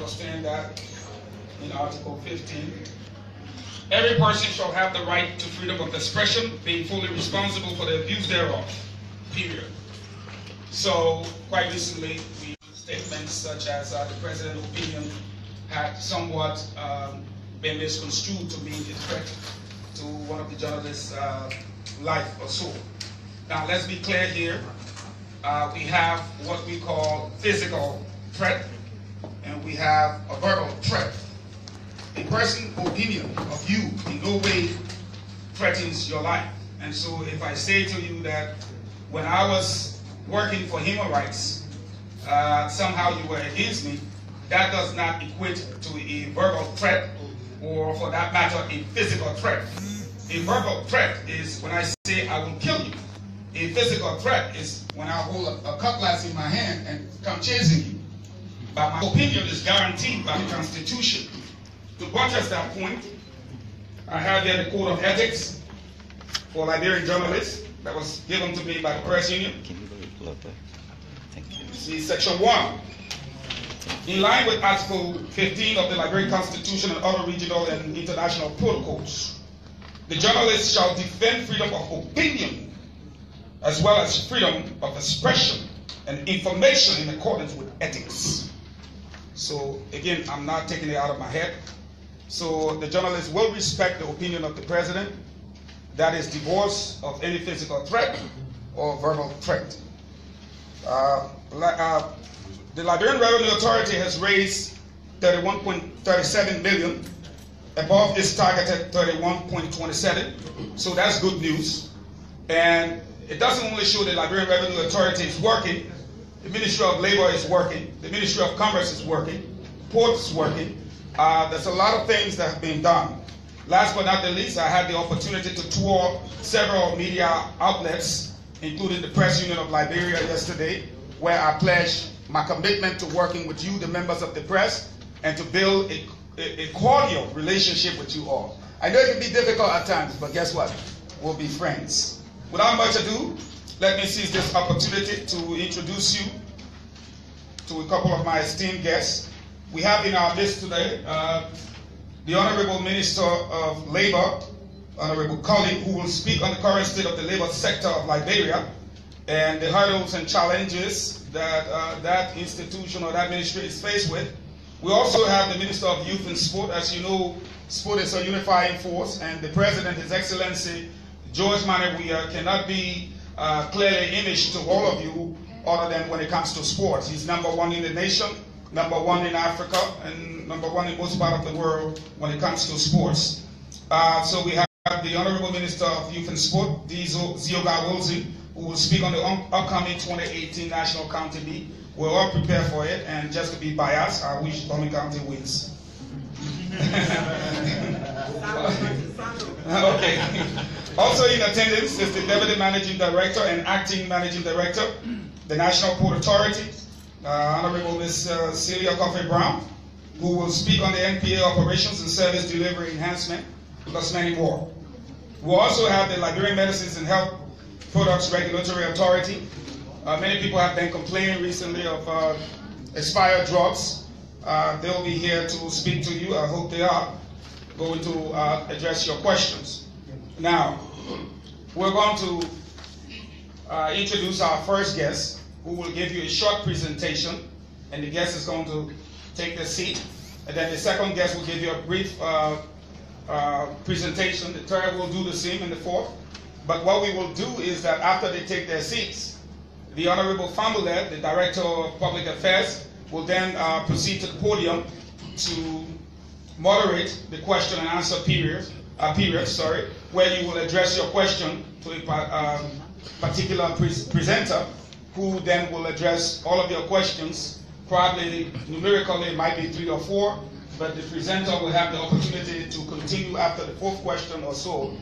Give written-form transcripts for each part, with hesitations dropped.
understand that in Article 15. Every person shall have the right to freedom of expression, being fully responsible for the abuse thereof, period. So, quite recently, we statements such as the President's opinion had somewhat been misconstrued to mean a threat to one of the journalists' life or soul. Now, let's be clear here. We have what we call physical threat, and we have a verbal threat. A person's opinion of you in no way threatens your life. And so if I say to you that when I was working for human rights, somehow you were against me, that does not equate to a verbal threat, or for that matter, a physical threat. A verbal threat is when I say I will kill you. A physical threat is when I hold a cutlass in my hand and come chasing you. But my opinion is guaranteed by the Constitution. To buttress that point, I have here the Code of Ethics for Liberian journalists that was given to me by the Press Union. Can you pull up that? Thank you. See Section 1. In line with Article 15 of the Liberian Constitution and other regional and international protocols, the journalist shall defend freedom of opinion as well as freedom of expression and information in accordance with ethics. So again, I'm not taking it out of my head. So the journalist will respect the opinion of the president that is divorced of any physical threat or verbal threat. The Liberian Revenue Authority has raised 31.37 billion above its targeted 31.27. So that's good news. And it doesn't only show the Liberian Revenue Authority is working, the Ministry of Labor is working, the Ministry of Commerce is working, Ports is working. There's a lot of things that have been done. Last but not the least, I had the opportunity to tour several media outlets, including the Press Union of Liberia yesterday, where I pledged my commitment to working with you, the members of the press, and to build a cordial relationship with you all. I know it can be difficult at times, but guess what? We'll be friends. Without much ado, let me seize this opportunity to introduce you to a couple of my esteemed guests. We have in our midst today the Honorable Minister of Labor, Honorable Collin, who will speak on the current state of the labor sector of Liberia and the hurdles and challenges that that institution or that ministry is faced with. We also have the Minister of Youth and Sport. As you know, sport is a unifying force, and the President, His Excellency George Manewia, cannot be clearly imaged to all of you other than when it comes to sports. He's #1 in the nation, #1 in Africa, and #1 in most part of the world when it comes to sports. So we have the Honorable Minister of Youth and Sport, Zioga Wilson, who will speak on the upcoming 2018 National County League. We're all prepared for it, and just to be biased, I wish Tommy County wins. Okay. Also in attendance is the Deputy Managing Director and Acting Managing Director, the National Port Authority, Honorable Ms. Celia Coffey-Brown, who will speak on the NPA operations and service delivery enhancement, plus many more. We also have the Liberian Medicines and Health Products Regulatory Authority. Many people have been complaining recently of expired drugs. They'll be here to speak to you. I hope they are going to address your questions. Now, we're going to introduce our first guest, who will give you a short presentation, and the guest is going to take the seat. And then the second guest will give you a brief presentation. The third will do the same, and the fourth. But what we will do is that after they take their seats, the Honorable Famule, the Director of Public Affairs, will then proceed to the podium to moderate the question and answer period, where you will address your question to a particular presenter, who then will address all of your questions. Probably numerically it might be 3 or 4, but the presenter will have the opportunity to continue after the 4th question or so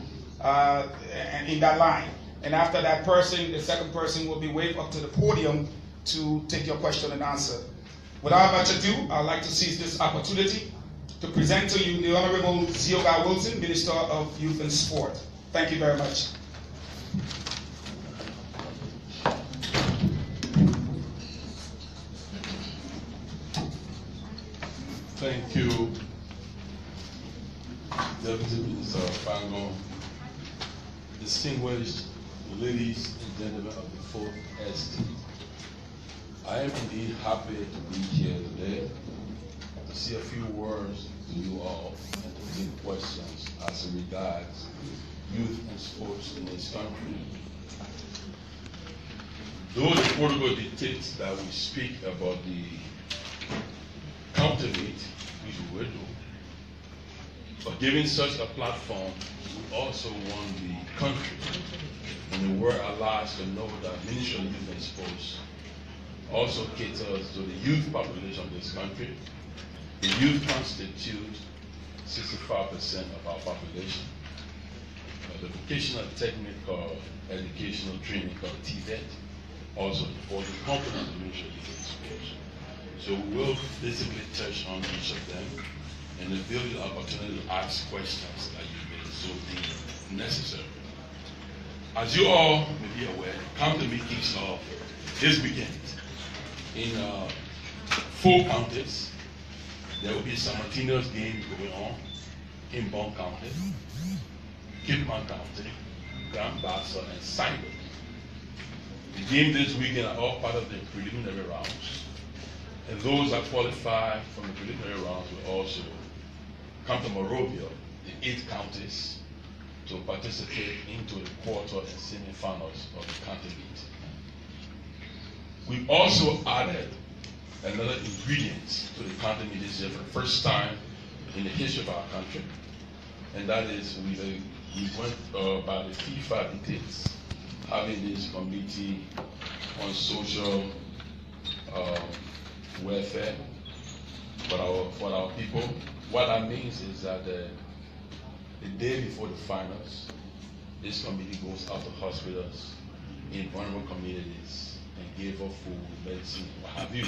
in that line. And after that person, the second person will be waved up to the podium to take your question and answer. Without much ado, I'd like to seize this opportunity to present to you the Honorable Zioga Wilson, Minister of Youth and Sport. Thank you very much. Thank you, Deputy Minister Fahngon, distinguished ladies and gentlemen of the Fourth Estate. I am indeed happy to be here today to say a few words to you all and to take questions as regards youth and sports in this country. Though the protocol dictates that we speak about the county meet, which we will do, but given such a platform, we also want the country and the world at large to know that Ministry of Youth and Sports also caters to the youth population of this country. The youth constitute 65% of our population. The vocational technical educational training called TVET also for the component of Ministry of Youth and Sports. So we will basically touch on each of them and then build the opportunity to ask questions that you may so deem necessary. As you all may be aware, county meet kicks off this weekend in 4 counties. There will be simultaneous games going on in Bon County, Kidman County, Grand Bassa, and Simon. The games this weekend are all part of the preliminary rounds. And those that qualify from the preliminary rounds will also come to Monrovia, the 8 counties, to participate into the quarter and semi-finals of the county meet. We've also added another ingredient to the county meet this year for the first time in the history of our country, and that is we went by the FIFA dictates, having this committee on social welfare for our people. What that means is that the day before the finals, this committee goes out to hospitals in vulnerable communities and give out food, medicine, what have you.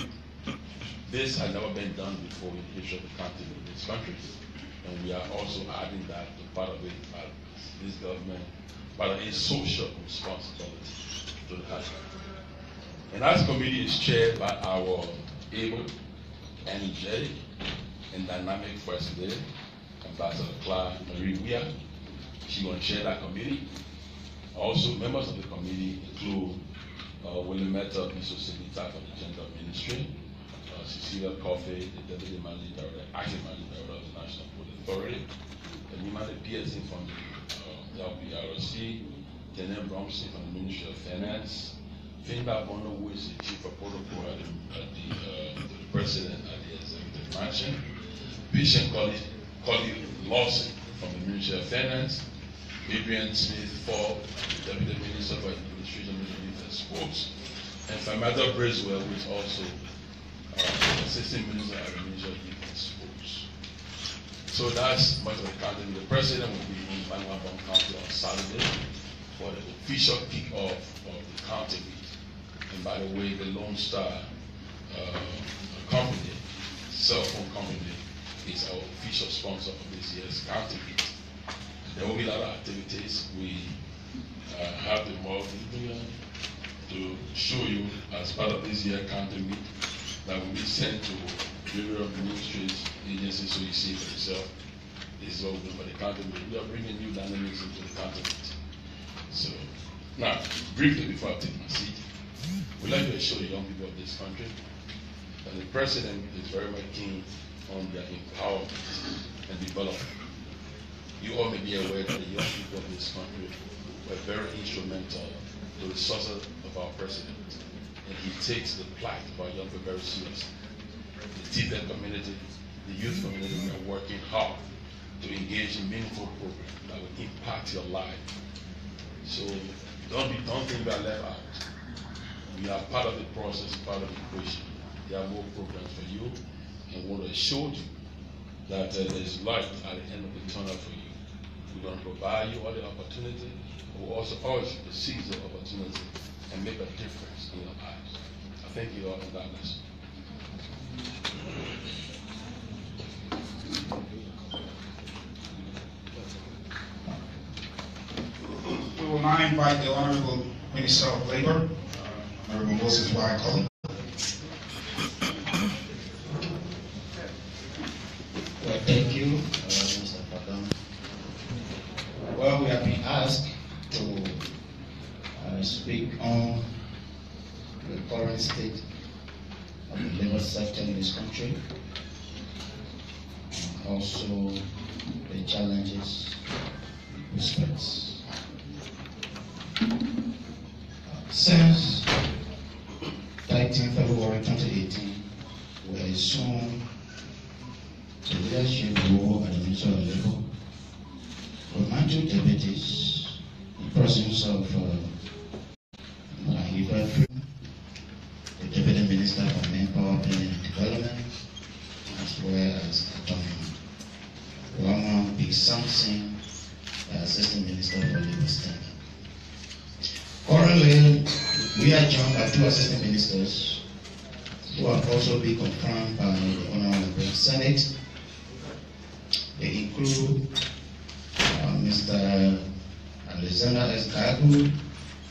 This has never been done before in the history of the country in this country, and we are also adding that to part of it as this government, part of its social responsibility to the country. And that committee is chaired by our able, energetic, and dynamic First Lady, Ambassador Clara Marie Weah. She will chair that committee. Also, members of the committee include Willametta Biso-Sebita from the Gender Ministry, Cecilia Coffey, the Deputy Managing Director, Acting Managing Director of the National Food Authority, and Nimade Pearson from the LPRC, Janet Bromsey from the Ministry of Finance, Finba Bono, who is the Chief of Protocol at the President at the Executive Mansion, Bishop Collie Lawson from the Ministry of Finance, Adrian Smith for the Deputy Minister for Administration, Youth and Sports, and Famada Briswell, who is also Assistant Minister at the Ministry of Youth and Sports. So that's much of the county. The President will be in Fahngon County on Saturday for the official kick-off of the county meet. And by the way, the Lone Star company, cell phone company, is our official sponsor for this year's county meet. There will be a lot of activities. We have the mall to show you as part of this year's county meet that will be sent to various ministries, agencies, so you see for yourself. This is all good for the county meet. We are bringing new dynamics into the county meet. So, now, briefly before I take my seat, we'd like to assure the young people of this country that the President is very much keen on their empowerment and development. You all may be aware that the young people of this country were very instrumental to the success of our President. And he takes the plight of our young people very seriously. The TVET community, the youth community, we are working hard to engage in meaningful programs that will impact your life. So don't think we are left out. We are part of the process, part of the equation. There are more programs for you, and we want to assure you that there is light at the end of the tunnel for you. We're going to provide you all the opportunity, but we also urge you to seize the opportunity and make a difference in your lives. I thank you all, and God bless you. We will now invite the Honorable Minister of Labor, Honorable Moses Y. Collins. Thank you, Mr. Fahngon. Well, we have been asked to speak on the current state of the labor sector in this country, and also the challenges it faces. Since 13 February 2018, we assumed the leadership role at the Ministry of Labor with my two deputies, in presence of the Deputy Minister for Manpower, Planning and Development, as well as Attorney Rama B. Sampson, the Assistant Minister for Labor Standard. Currently, we are joined by two Assistant Ministers who have also been confirmed by the Honorable Senate. They include Mr. Alexander S. Gagu,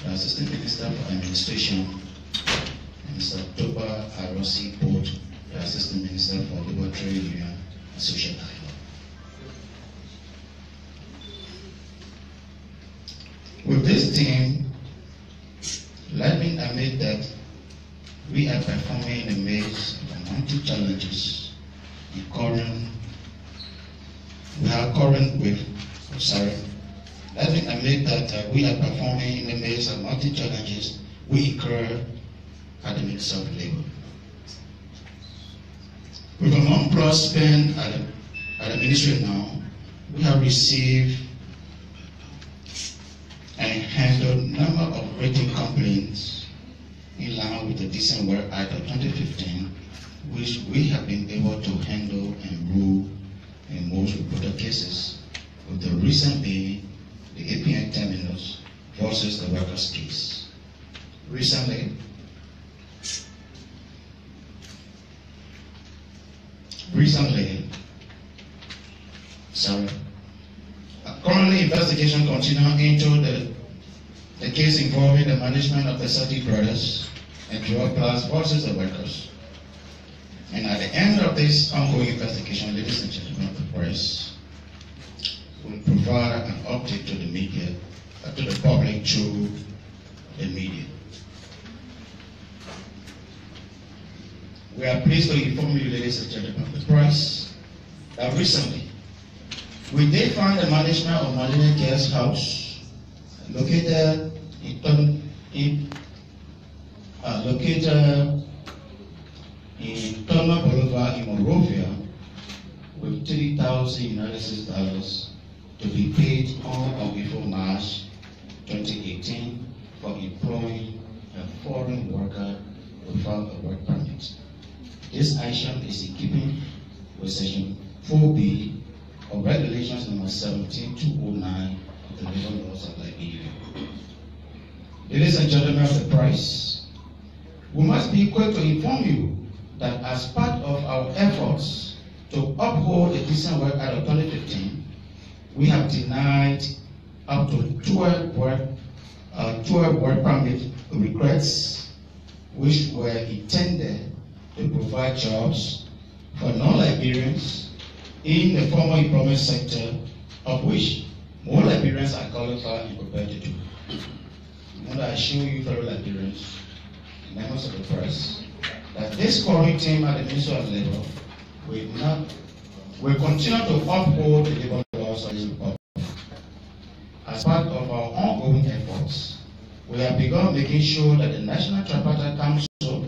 the Assistant Minister for Administration, and Mr. Toba Arosi Port, the Assistant Minister for Labor, Trade Union and Social Dialogue. With this team, let me admit that we are performing in the midst of mounting challenges Let me admit that we are performing in the midst of multi challenges we incur at the Ministry of Labor. With a month-plus spent at the Ministry now, we have received and handled a number of written complaints in line with the Decent Work Act of 2015, which we have been able to handle and rule in most reported cases, with the recent being the APN terminals versus the workers' case. Currently, investigation continues into the case involving the management of the Sati Brothers and Drug Plus versus the workers. And at the end of this ongoing investigation, ladies and gentlemen of the press, will provide an update to the media, to the public through the media. We are pleased to inform you, ladies and gentlemen of the press, that recently we did find the management of Malina Guest House located in Turner Boulevard in Monrovia with $3,000 United States dollars to be paid on or before March 2018 for employing a foreign worker without a work permit. This action is in keeping with Section 4B of Regulations Number 17209 of the Labor Laws of Liberia. Ladies and gentlemen of the press, we must be quick to inform you that as part of our efforts to uphold the Decent Work Act of 2015, we have denied up to 12 work permit requests, which were intended to provide jobs for non-Liberians in the formal employment sector, of which more Liberians are qualified and prepared to do. I want to assure you, fellow Liberians, members of the press, that this current team at the Ministry of Labor will continue to uphold the labor laws of this republic. As part of our ongoing efforts, we have begun making sure that the National Tripartite Council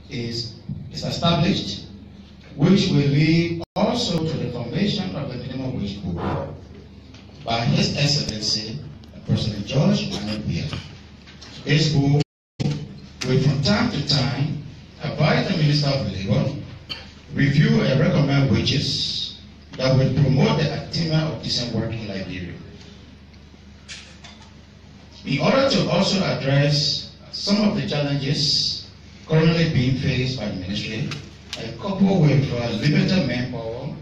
is established, which will lead also to the formation of the Minimum Wage Board by His Excellency President George Manobia. This board will from time to time advise the Minister of Labor, review and recommend wages that will promote the attainment of decent work in Liberia. In order to also address some of the challenges currently being faced by the ministry, and coupled with limited manpower,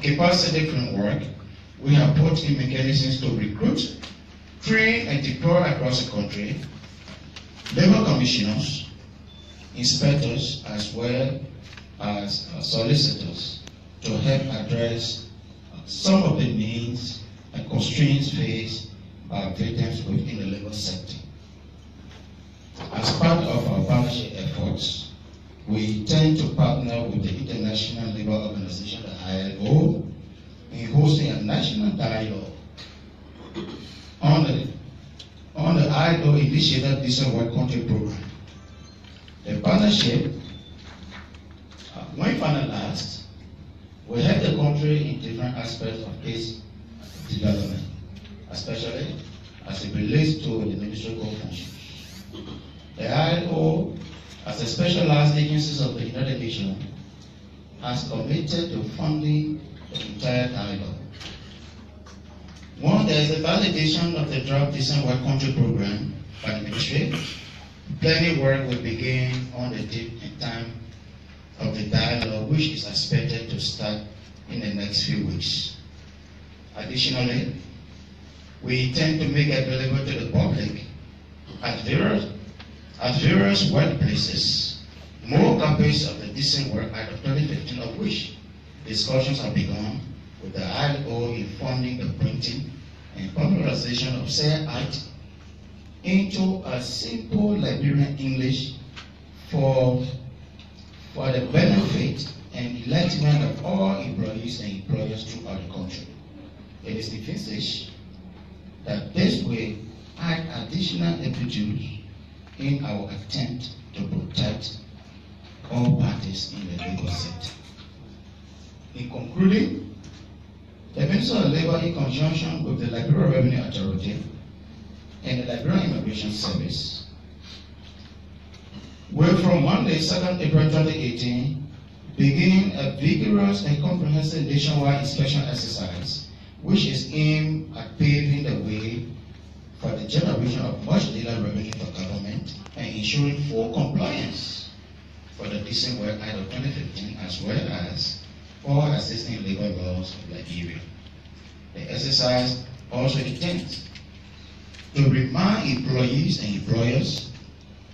capacity framework, we have put in mechanisms to recruit, train, and deploy across the country labor commissioners, inspectors, as well as solicitors to help address some of the needs and constraints faced by victims within the labor sector. As part of our partnership efforts, we tend to partner with the International Labour Organization, the ILO, in hosting a national dialogue on the ILO-initiated Decent Work Country program. The partnership, when finalized, will help the country in different aspects of its development, especially as it relates to the administrative functions. The ILO, as a specialized agency of the United Nations, has committed to funding the entire dialogue. Once there is a validation of the Draft Decent Work Country program by the ministry, planning work will begin on the date and time of the dialogue, which is expected to start in the next few weeks. Additionally, we intend to make available to the public at various workplaces more copies of the Decent Work Act of 2015, of which discussions have begun with the ILO in funding the printing and popularization of said act into a simple Liberian English for the benefit and enlightenment of all employees and employers throughout the country. It is envisaged that this will add additional impetus in our attempt to protect all parties in the labor sector. In concluding, the Ministry of Labor, in conjunction with the Liberia Revenue Authority and the Liberian Immigration Service, will from Monday, 2nd April 2018, begin a vigorous and comprehensive nationwide inspection exercise, which is aimed at paving the way for the generation of much needed revenue for government and ensuring full compliance for the Decent Work Act of 2015, as well as all existing labor laws of Liberia. The exercise also intends to remind employees and employers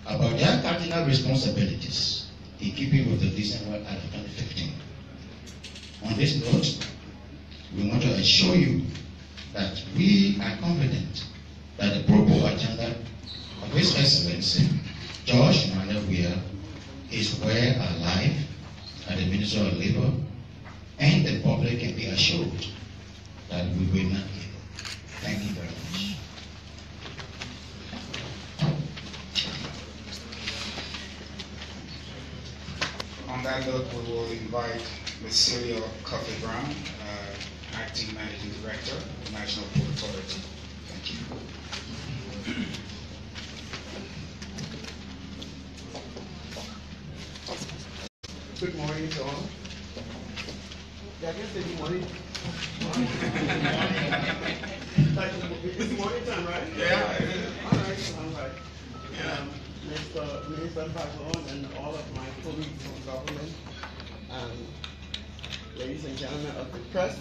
about their cardinal responsibilities in keeping with the Decent Work Act of 2015. On this note, we want to assure you that we are confident that the proposed agenda of His Excellency George Manuel Weah is well alive at the Ministry of Labor, and the public can be assured that we will not give up. Thank you very much. On that note, we will invite Ms. Celia Coffey Brown, Acting Managing Director of the National Port Authority. Thank you. Good morning to all. Yeah, I can say good morning. It's morning time, right? Yeah, it is. All right. Mr. Minister Fahngon and all of my colleagues from government, ladies and gentlemen of the press,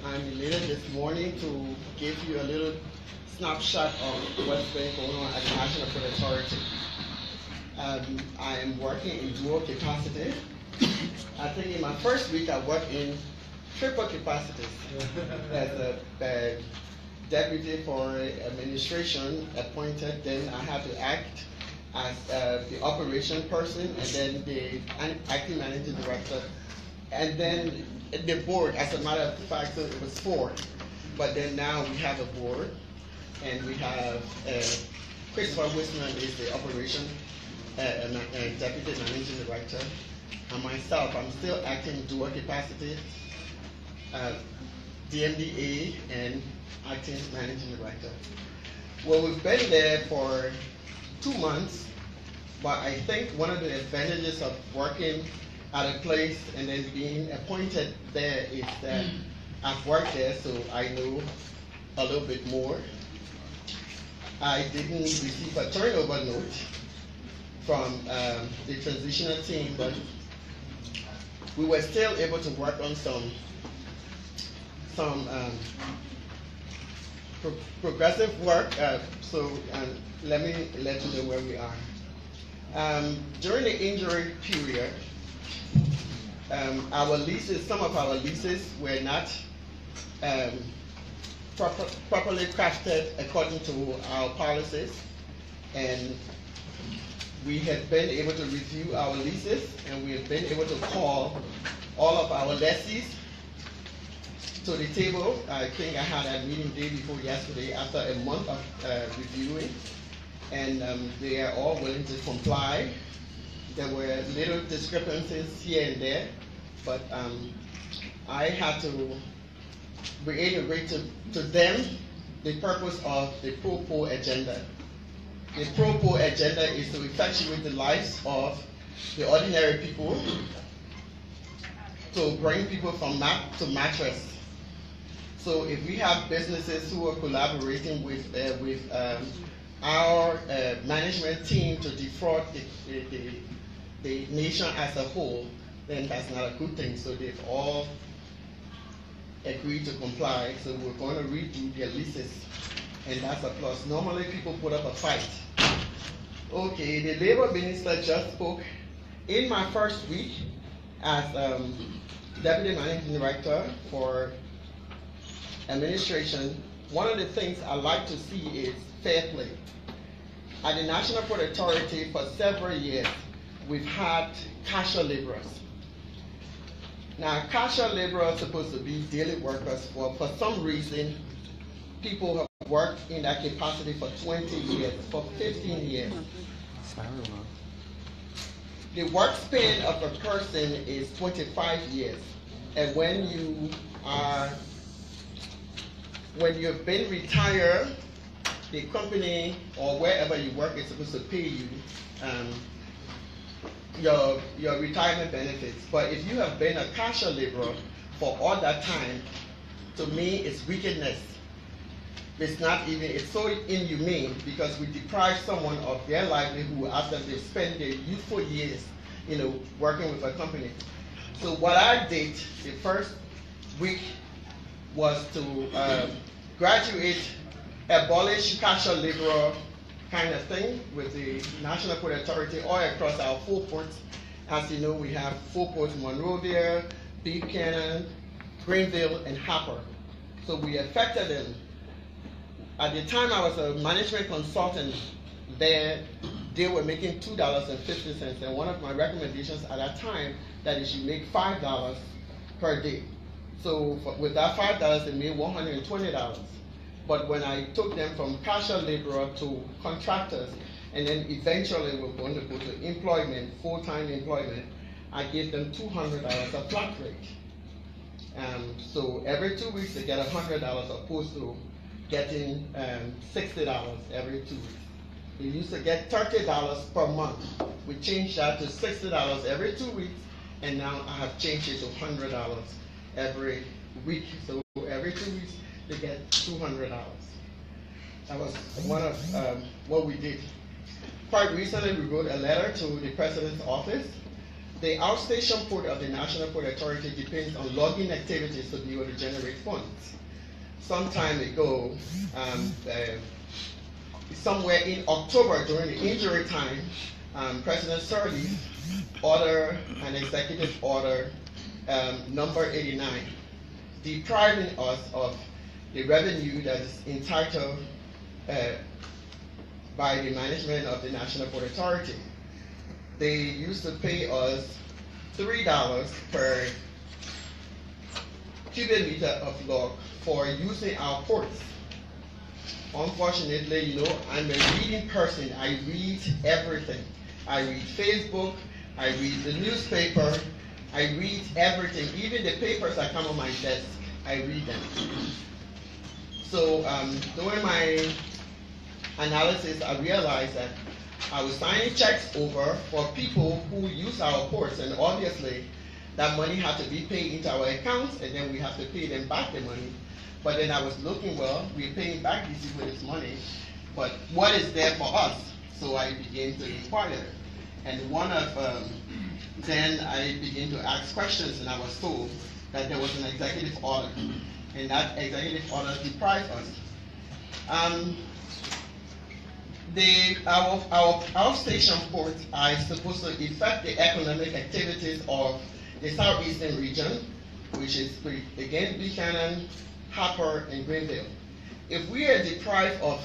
I'm elated this morning to give you a little snapshot of what's been going on at the National Port Authority. I am working in dual capacity. I think in my first week I worked in triple capacities as a deputy for administration appointed. Then I had to act as the operation person, and then the acting managing director, and then the board. As a matter of fact, so it was 4, but then now we have a board, and we have Christopher Wisman is the operation deputy managing director, and myself, I'm still acting dual capacity, DMDA and acting managing director. Well, we've been there for 2 months, but I think one of the advantages of working at a place and then being appointed there is that I've worked there, so I know a little bit more. I didn't receive a turnover note from the transitional team, but we were still able to work on some progressive work. So let me let you know where we are. During the injury period, our leases, some of our leases were not properly crafted according to our policies, and we have been able to review our leases, and we have been able to call all of our lessees to the table. I think I had a meeting day before yesterday after a month of reviewing, and they are all willing to comply. There were little discrepancies here and there, but I had to reiterate to them the purpose of the Pro-Po agenda. The Pro-Po agenda is to effectuate the lives of the ordinary people, to bring people from map to mattress. So if we have businesses who are collaborating with our management team to defraud the nation as a whole, then that's not a good thing. So they've all agreed to comply. So we're going to redo their leases, and that's a plus. Normally people put up a fight. Okay, the labor minister just spoke. In my first week as deputy managing director for administration, one of the things I like to see is fair play. At the National Port Authority for several years, we've had casual laborers. Now, casual laborers are supposed to be daily workers. For some reason, people have worked in that capacity for 20 years, for 15 years. The work span of a person is 25 years. And when you've been retired, the company or wherever you work is supposed to pay you your retirement benefits. But if you have been a casual laborer for all that time, to me it's wickedness. It's so inhumane, because we deprive someone of their livelihood after they spend their youthful years, working with a company. So what I did the first week was to abolish casual laborer kind of thing with the National Port Authority all across our 4 ports. As you know, we have 4 ports: Monrovia, Buchanan, Greenville, and Harper. So we affected them. At the time I was a management consultant there, they were making $2.50, and one of my recommendations at that time that they should make $5 per day. So with that $5, they made $120. But when I took them from casual laborer to contractors, and then eventually we're going to go to employment, full-time employment, I gave them $200 a flat rate. So every 2 weeks they get $100 opposed to getting $60 every 2 weeks. They used to get $30 per month. We changed that to $60 every 2 weeks, and now I have changed it to $100 every week. So every 2 weeks they get $200. That was one of what we did. Quite recently, we wrote a letter to the President's office. The outstation port of the National Port Authority depends on logging activities to be able to generate funds. Some time ago, somewhere in October during the injury time, President Sirleaf ordered an executive order number 89, depriving us of the revenue that is entitled by the management of the National Port Authority. They used to pay us $3 per cubic meter of log for using our ports. Unfortunately, I'm a reading person. I read everything. I read Facebook, I read the newspaper, I read everything. Even the papers that come on my desk, I read them. So during my analysis, I realized that I was signing checks over for people who use our ports, and obviously that money had to be paid into our accounts, and then we have to pay them back the money. But then I was looking, well, we're paying back these people this money, but what is there for us? So I began to inquire, and then I began to ask questions, and I was told that there was an executive order, and that executive order deprived us. Our station port are supposed to affect the economic activities of the southeastern region, which is again Buchanan, Harper, and Greenville. If we are deprived of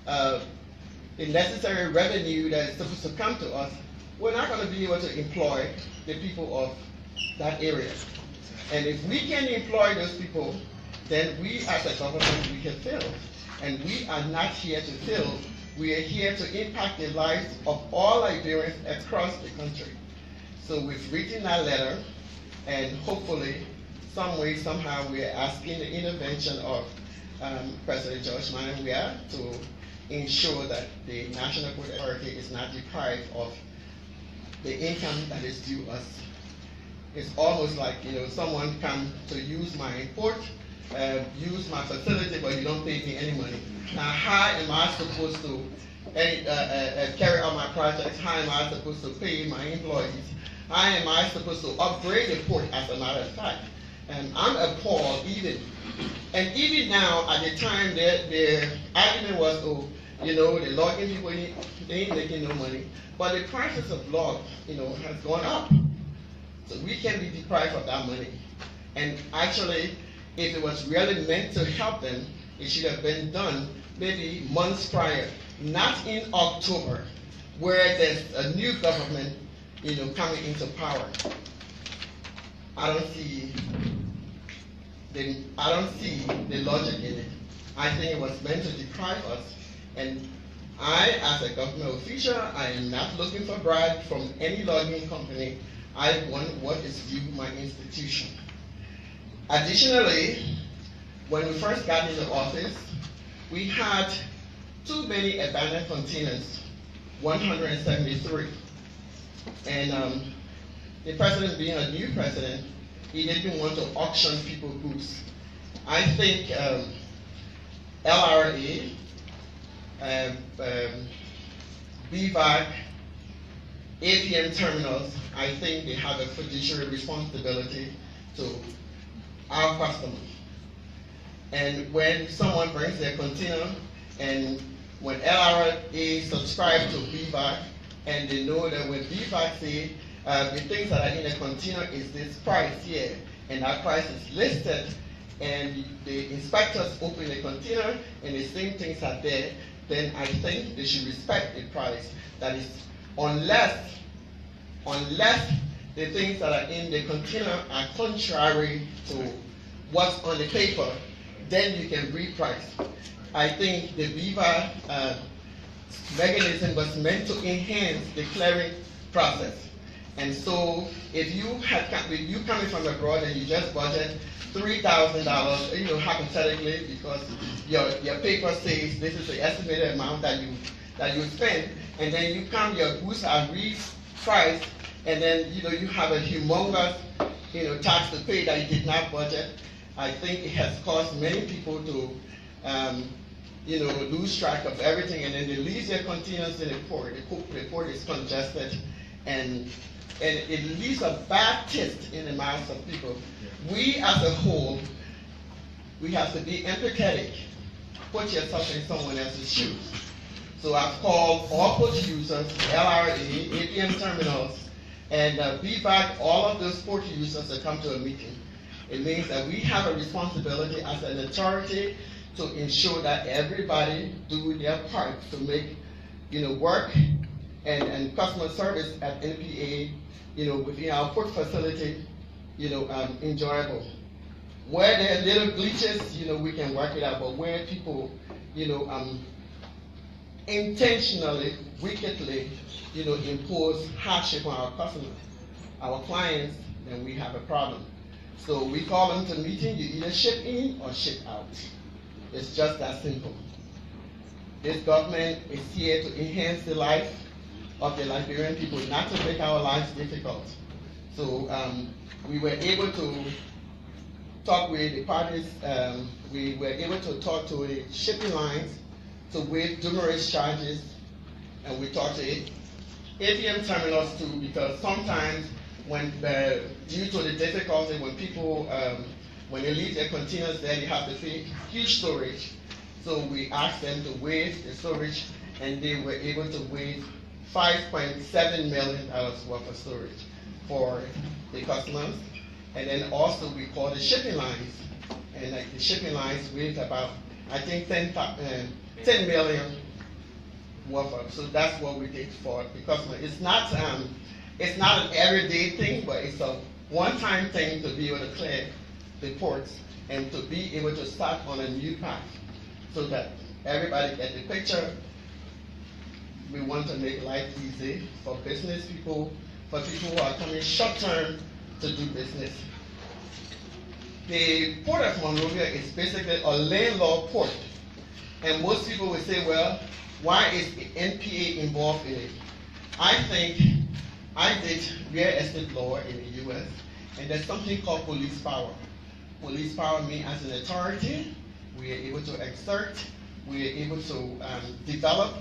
the necessary revenue that is supposed to come to us, we're not going to be able to employ the people of that area. And if we can employ those people, then we as a government, we can fill. And we are not here to fill. We are here to impact the lives of all Liberians across the country. So we've written that letter, and hopefully, some way, somehow, we are asking the intervention of President George Manawia to ensure that the National Port Authority is not deprived of the income that is due us. It's almost like, someone come to use my port, use my facility, but you don't pay me any money. Now, how am I supposed to carry out my projects? How am I supposed to pay my employees? How am I supposed to upgrade the port, as a matter of fact? And I'm appalled even now, at the time, the argument was, the logging people, they ain't making no money. But the prices of log, has gone up. So we can be deprived of that money. And actually, if it was really meant to help them, it should have been done maybe months prior, not in October, where there's a new government, coming into power. I don't see the logic in it. I think it was meant to deprive us, and I, as a government official, I am not looking for bribe from any logging company. I want what is due my institution. Additionally, when we first got into office, we had too many abandoned containers, 173. And the president, being a new president, he didn't want to auction people's goods. I think LRA, BVAC, APM terminals, I think they have a fiduciary responsibility to our customers. And when someone brings their container, and when LRA subscribe to BVAC, and they know that when BVAC say the things that are in the container is this price here, and that price is listed, and the inspectors open the container and the same things are there, then I think they should respect the price. That is, unless the things that are in the container are contrary to what's on the paper, then you can reprice. I think the BIVA mechanism was meant to enhance the clearing process. And so if you coming from abroad and you just budget $3,000, hypothetically, because your paper says this is the estimated amount that you spend, and then you come, your goods are repriced, and then you have a humongous tax to pay that you did not budget. I think it has caused many people to lose track of everything, and then they leave their containers in the port. The port is congested, and it leaves a bad taste in the mouths of people. We as a whole, we have to be empathetic. Put yourself in someone else's shoes. So I've called all port users, LRA, APM terminals, and BVAC, all of those port users to come to a meeting. It means that we have a responsibility as an authority to ensure that everybody do their part to make work and customer service at NPA within our port facility enjoyable. Where there are little glitches, we can work it out, but where people intentionally, wickedly impose hardship on our customers, our clients, then we have a problem. So we call them to meeting, you either ship in or ship out. It's just that simple. This government is here to enhance the life of the Liberian people, not to make our lives difficult. So we were able to talk with the parties, we were able to talk to the shipping lines to waive demurrage charges, and we talked to APM terminals too, because sometimes when due to the difficulty when people when they leave their containers there, they have to pay huge storage. So we asked them to waive the storage, and they were able to waive $5.7 million worth of storage for the customers. And then also we call the shipping lines, and like the shipping lines waived about, I think, 10 million worth of. So that's what we did for the customer. It's not an everyday thing, but it's a one-time thing to be able to clear the ports and to be able to start on a new path so that everybody get the picture. We want to make life easy for business people, for people who are coming short-term to do business. The Port of Monrovia is basically a landlord port. And most people will say, well, why is the NPA involved in it? I think I did real estate law in the US, and there's something called police power. Police power means as an authority, we are able to exert, we are able to develop,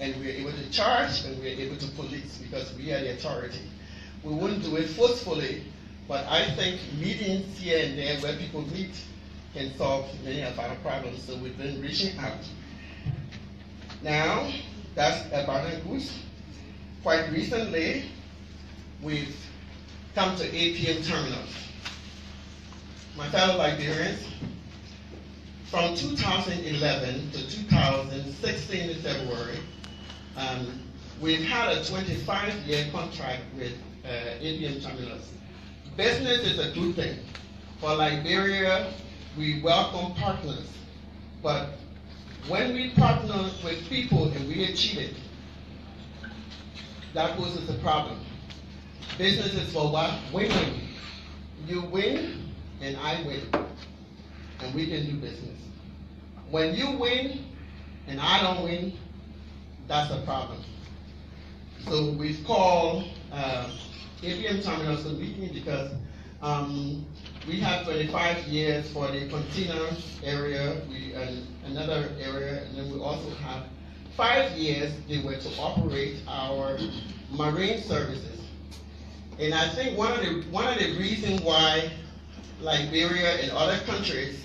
and we are able to charge, and we are able to police because we are the authority. We wouldn't do it forcefully, but I think meetings here and there where people meet can solve many of our problems, so we've been reaching out. Now, that's about a goose. Quite recently, we've come to APM terminals. My fellow Liberians, from 2011 to 2016 in February, we've had a 25-year contract with APM terminals. Business is a good thing. For Liberia, we welcome partners. But when we partner with people and we are cheated, that poses a problem. Business is for what? Win-win. You win and I win. And we can do business. When you win and I don't win, that's a problem. So we've called APM terminals to meeting because we have 25 years for the container area, another area, and then we also have 5 years they were to operate our marine services. And I think one of the reasons why Liberia and other countries,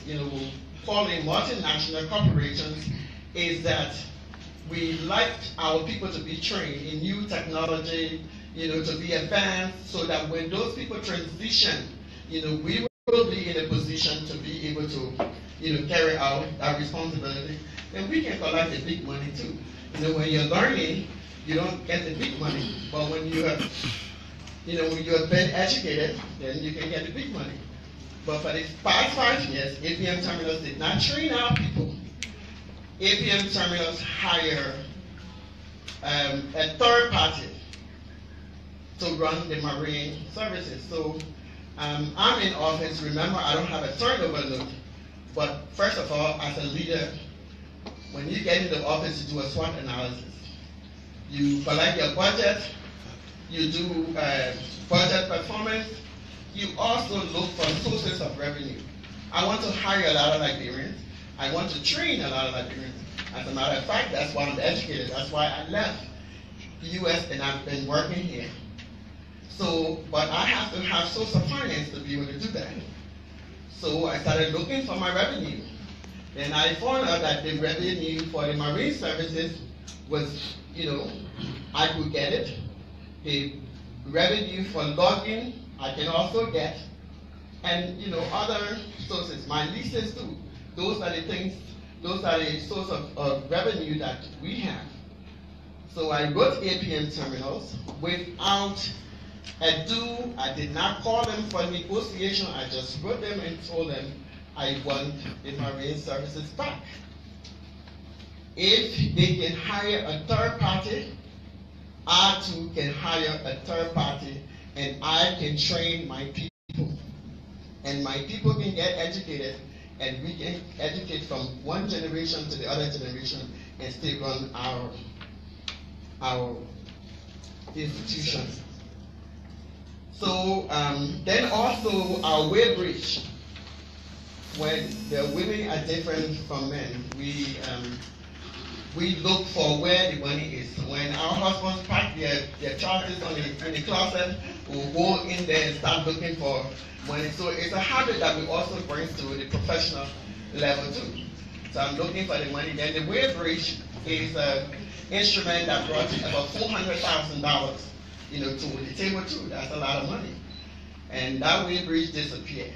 call it multinational corporations, is that we like our people to be trained in new technology, to be advanced, so that when those people transition, we will be in a position to be able to, carry out that responsibility, and we can collect the big money too. When you're learning, you don't get the big money, but when you have, when you have been educated, then you can get the big money. But for the past 5 years, APM terminals did not train our people. APM terminals hire a third party to run the marine services. So I'm in office. Remember, I don't have a turnover limit. But first of all, as a leader, when you get into office, you do a SWOT analysis. You collect your budget. You do budget performance. You also look for sources of revenue. I want to hire a lot of Liberians. I want to train a lot of Liberians. As a matter of fact, that's why I'm educated. That's why I left the US and I've been working here. So, but I have to have source of finance to be able to do that. So I started looking for my revenue. And I found out that the revenue for the marine services was, I could get it. The revenue for logging, I can also get. And, other sources, my leases too. Those are the things, those are the source of revenue that we have. So I wrote APM terminals without ado. I did not call them for negotiation. I just wrote them and told them I want the marine services back. If they can hire a third party, I too can hire a third party, and I can train my people. And my people can get educated, and we can educate from one generation to the other generation and still run our institutions. So then also our wage bridge. When the women are different from men, we look for where the money is. When our husbands pack their trousers in the closet, we'll go in there and start looking for money. So it's a habit that we also bring to the professional level too. So I'm looking for the money. Then the wage bridge is instrument that brought about $400,000, to the table too. That's a lot of money. And that weight bridge disappeared.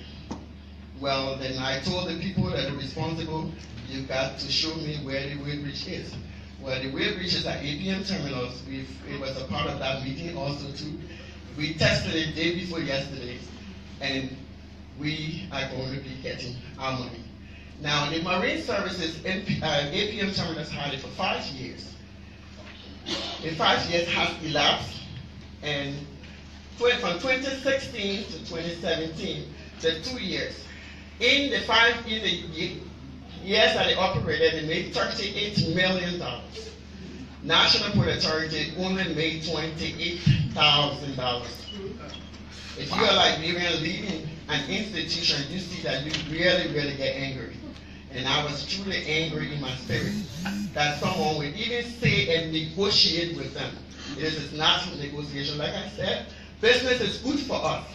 Well, then I told the people that are responsible, you got to show me where the weight bridge is. Well, the weight bridge is at APM terminals. It was a part of that meeting also too. We tested it day before yesterday, and we are going to be getting our money. Now, the Marine Services APM terminals had it for 5 years. The 5 years has elapsed, and from 2016 to 2017, the 2 years. In the years that they operated, they made $38 million. National Port Authority only made $28,000. If you are Liberian leading an institution, you see that you really, really get angry. And I was truly angry in my spirit that someone would even say and negotiate with them. This is not negotiation. Like I said, business is good for us.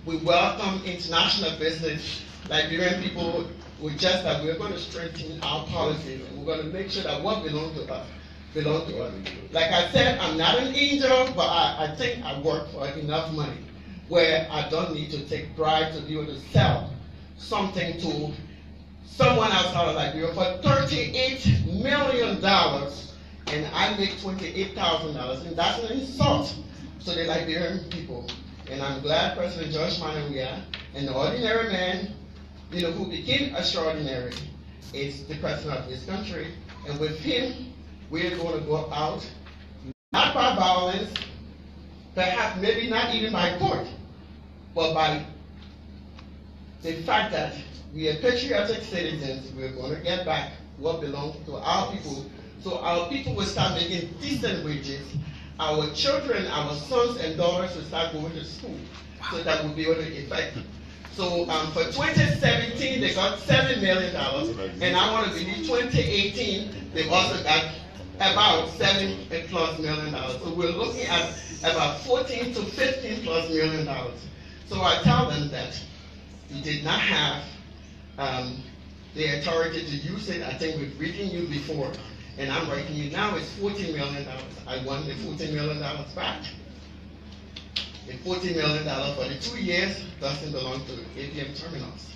We welcome international business. Liberian people were just that we're going to strengthen our policies. We're going to make sure that what belongs to us belongs to us. Like I said, I'm not an angel, but I think I work for enough money where I don't need to take bribes to be able to sell something to someone outside of Liberia for $38 million, and I make $28,000, and that's an insult to the Liberian people. And I'm glad President George Manaria, an ordinary man, who became extraordinary, is the president of this country. And with him, we're going to go out, not by violence, perhaps maybe not even by court, but by the fact that we are patriotic citizens. We're going to get back what belongs to our people, so our people will start making decent wages. Our children, our sons and daughters will start going to school, so that we'll be able to effect. So for 2017, they got $7 million, and I want to believe 2018, they also got about $7+ million. So we're looking at about $14 to $15+ million. So I tell them that we did not have the authority to use it. I think we've written you before, and I'm writing you now. It's $14 million. I want the $14 million back. The $14 million for the 2 years doesn't belong to APM terminals.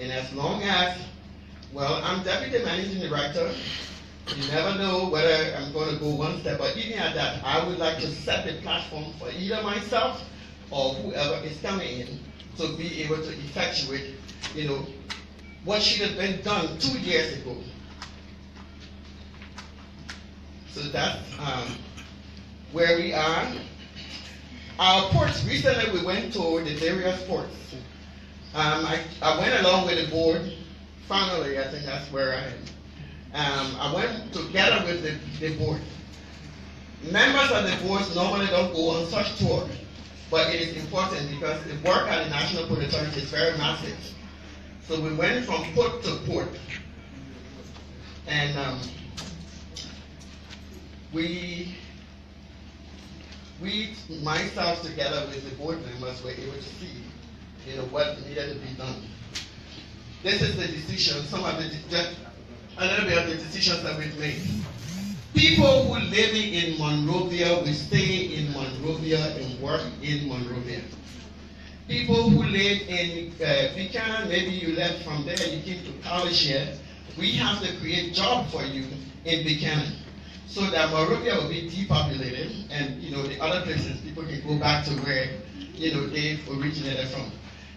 And as long as, well, I'm deputy managing director, you never know whether I'm going to go one step, but even at that, I would like to set the platform for either myself or whoever is coming in to be able to effectuate, what should have been done 2 years ago. So that's where we are. Our ports, recently we went to the various ports. I went along with the board. Finally, I think that's where I am. I went together with the board. Members of the boards normally don't go on such tour, but it is important because the work at the National Port Authority is very massive. So we went from port to port, and we, myself together with the board members, were able to see, what needed to be done. This is the decision, a little bit of the decisions that we've made. People who live in Monrovia will stay in Monrovia and work in Monrovia. People who live in Buchanan, maybe you left from there, you came to college here, we have to create jobs for you in Buchanan, so that Monrovia will be depopulated, and the other places people can go back to where they originated from.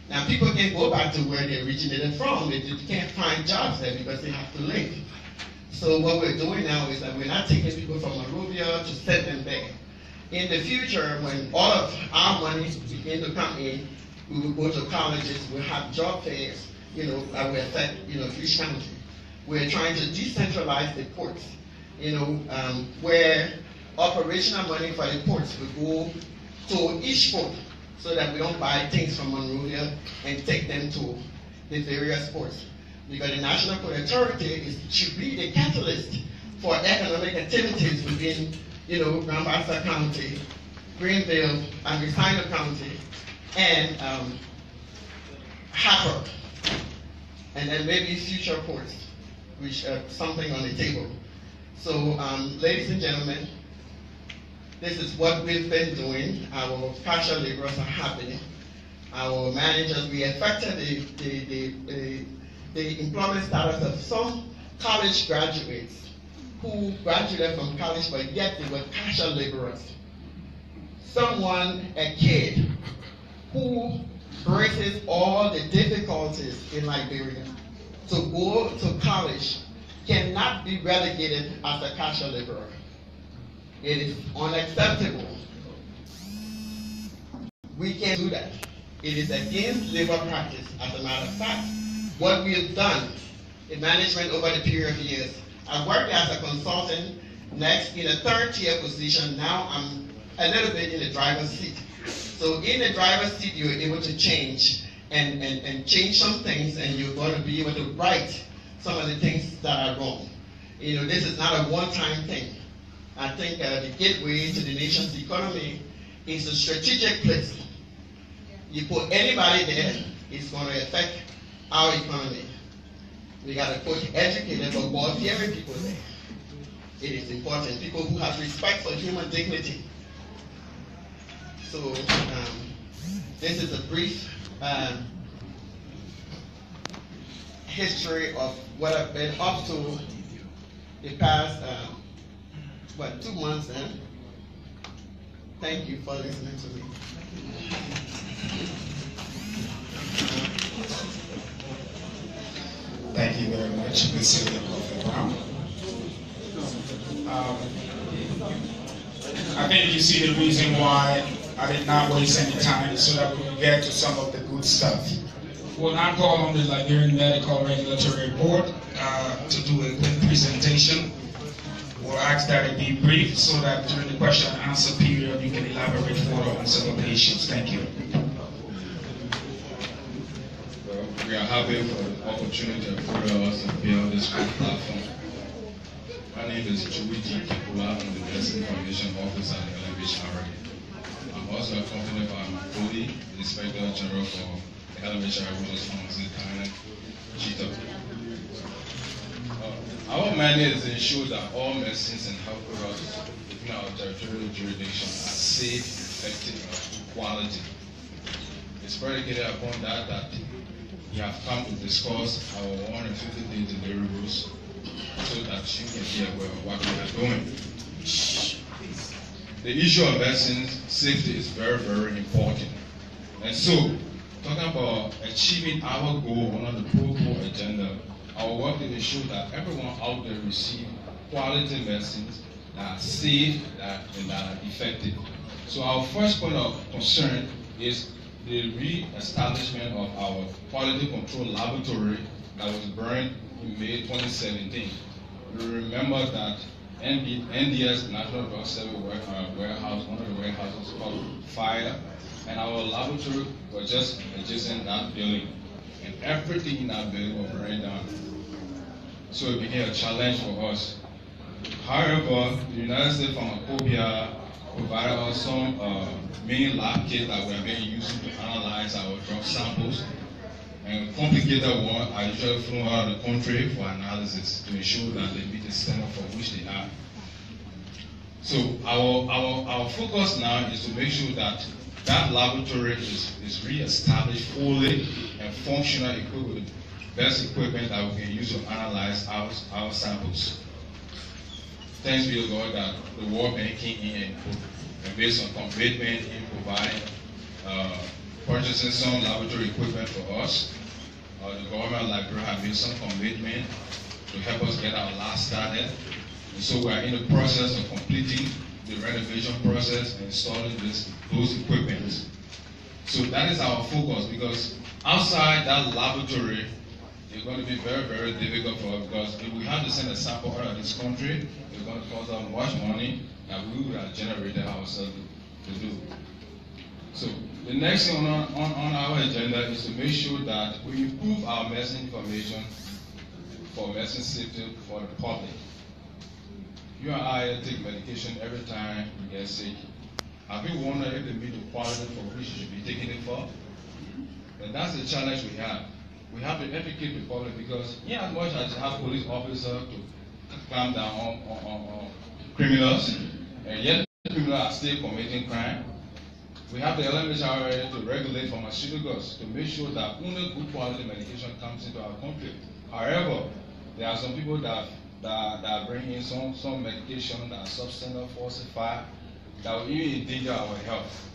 Now people can go back to where they originated from, they can't find jobs there because they have to live. So what we're doing now is that we're not taking people from Monrovia to send them back. In the future, when all of our money begin to come in, we will go to colleges, we'll have job fairs, that will affect each county. We're trying to decentralize the ports, where operational money for the ports will go to each port, so that we don't buy things from Monrovia and take them to the various ports. Because the National Port Authority should be the catalyst for economic activities within, Grand Bassa County, Greenville, and Rosino County, and Harper, and then maybe future ports, which are something on the table. So, ladies and gentlemen, this is what we've been doing. Our casual laborers are happy. Our managers, we affected the employment status of some college graduates who graduated from college, but yet they were casual laborers. A kid who braces all the difficulties in Liberia to go to college cannot be relegated as a casual laborer. It is unacceptable. We can't do that. It is against labor practice. As a matter of fact, what we have done in management over the period of years, I worked as a consultant, next in a third-tier position. Now I'm a little bit in the driver's seat. So in the driver's seat, you're able to change and change some things, and you're going to be able to right some of the things that are wrong. You know, this is not a one-time thing. I think the gateway to the nation's economy is a strategic place. You put anybody there, it's going to affect our economy. We got to put educated but God-fearing people there. It is important. People who have respect for human dignity. So this is a brief history of what I've been up to the past 2 months now. Thank you for listening to me. Thank you very much, Mr. Brown. I think you see the reason why I did not waste any time so that we can get to some of the good stuff. We'll now call on the Liberian Medical Regulatory Board to do a quick presentation. We'll ask that it be brief so that during the question and answer period you can elaborate further on some of the issues. Thank you. We are happy for the opportunity for us to be on this great platform. My name is Chuwiji Kipula. I'm the Best Information Officer at Elevation Already. I'm also accompanied by my colleague, the Inspector General for the Elevation Revolutions Pharmacy, Thailand, Chito. Our mandate is to ensure that all medicines and health products within our territorial jurisdiction are safe, effective, and quality. It's predicated upon that we have come to discuss our 150-day deliverables so that you can be aware of what we are doing. The issue of medicines safety is very, very important. And so, talking about achieving our goal under the Pro agenda, our work is to ensure that everyone out there receives quality medicines that are safe and that are effective. So our first point of concern is the re-establishment of our quality control laboratory that was burned in May 2017. You remember that NDS, National Drug Service Warehouse, one of the warehouses called fire, and our laboratory was just adjacent that building. And everything in that building was burned down. So it became a challenge for us. However, the United States Pharmacopoeia provided us some mini lab kits that we have been using to analyze our drug samples. And complicated one are usually flown out of the country for analysis to ensure that they meet the standard for which they are. So our focus now is to make sure that that laboratory is re-established fully and functional, equipped with the best equipment that we can use to analyze our samples. Thanks be to God that the World Bank came in and based on commitment in providing purchasing some laboratory equipment for us. The government library have made some commitment to help us get our lab started. And so we are in the process of completing the renovation process and installing those equipment. So that is our focus, because outside that laboratory, it's going to be very, very difficult for us, because if we have to send a sample out of this country, it's going to cost us much money that we would have generated ourselves to do. So the next thing on our agenda is to make sure that we improve our medicine information for medicine safety for the public. You and I take medication every time we get sick. Have you wondered if they meet the quality for which you should be taking it for? And that's the challenge we have. We have to educate the public, because as much as you have police officers to clamp down on criminals, and yet criminals are still committing crime. We have the elements already to regulate pharmaceuticals to make sure that only good quality medication comes into our country. However, there are some people that bring in some medication that are substandard, falsified, that will even endanger our health.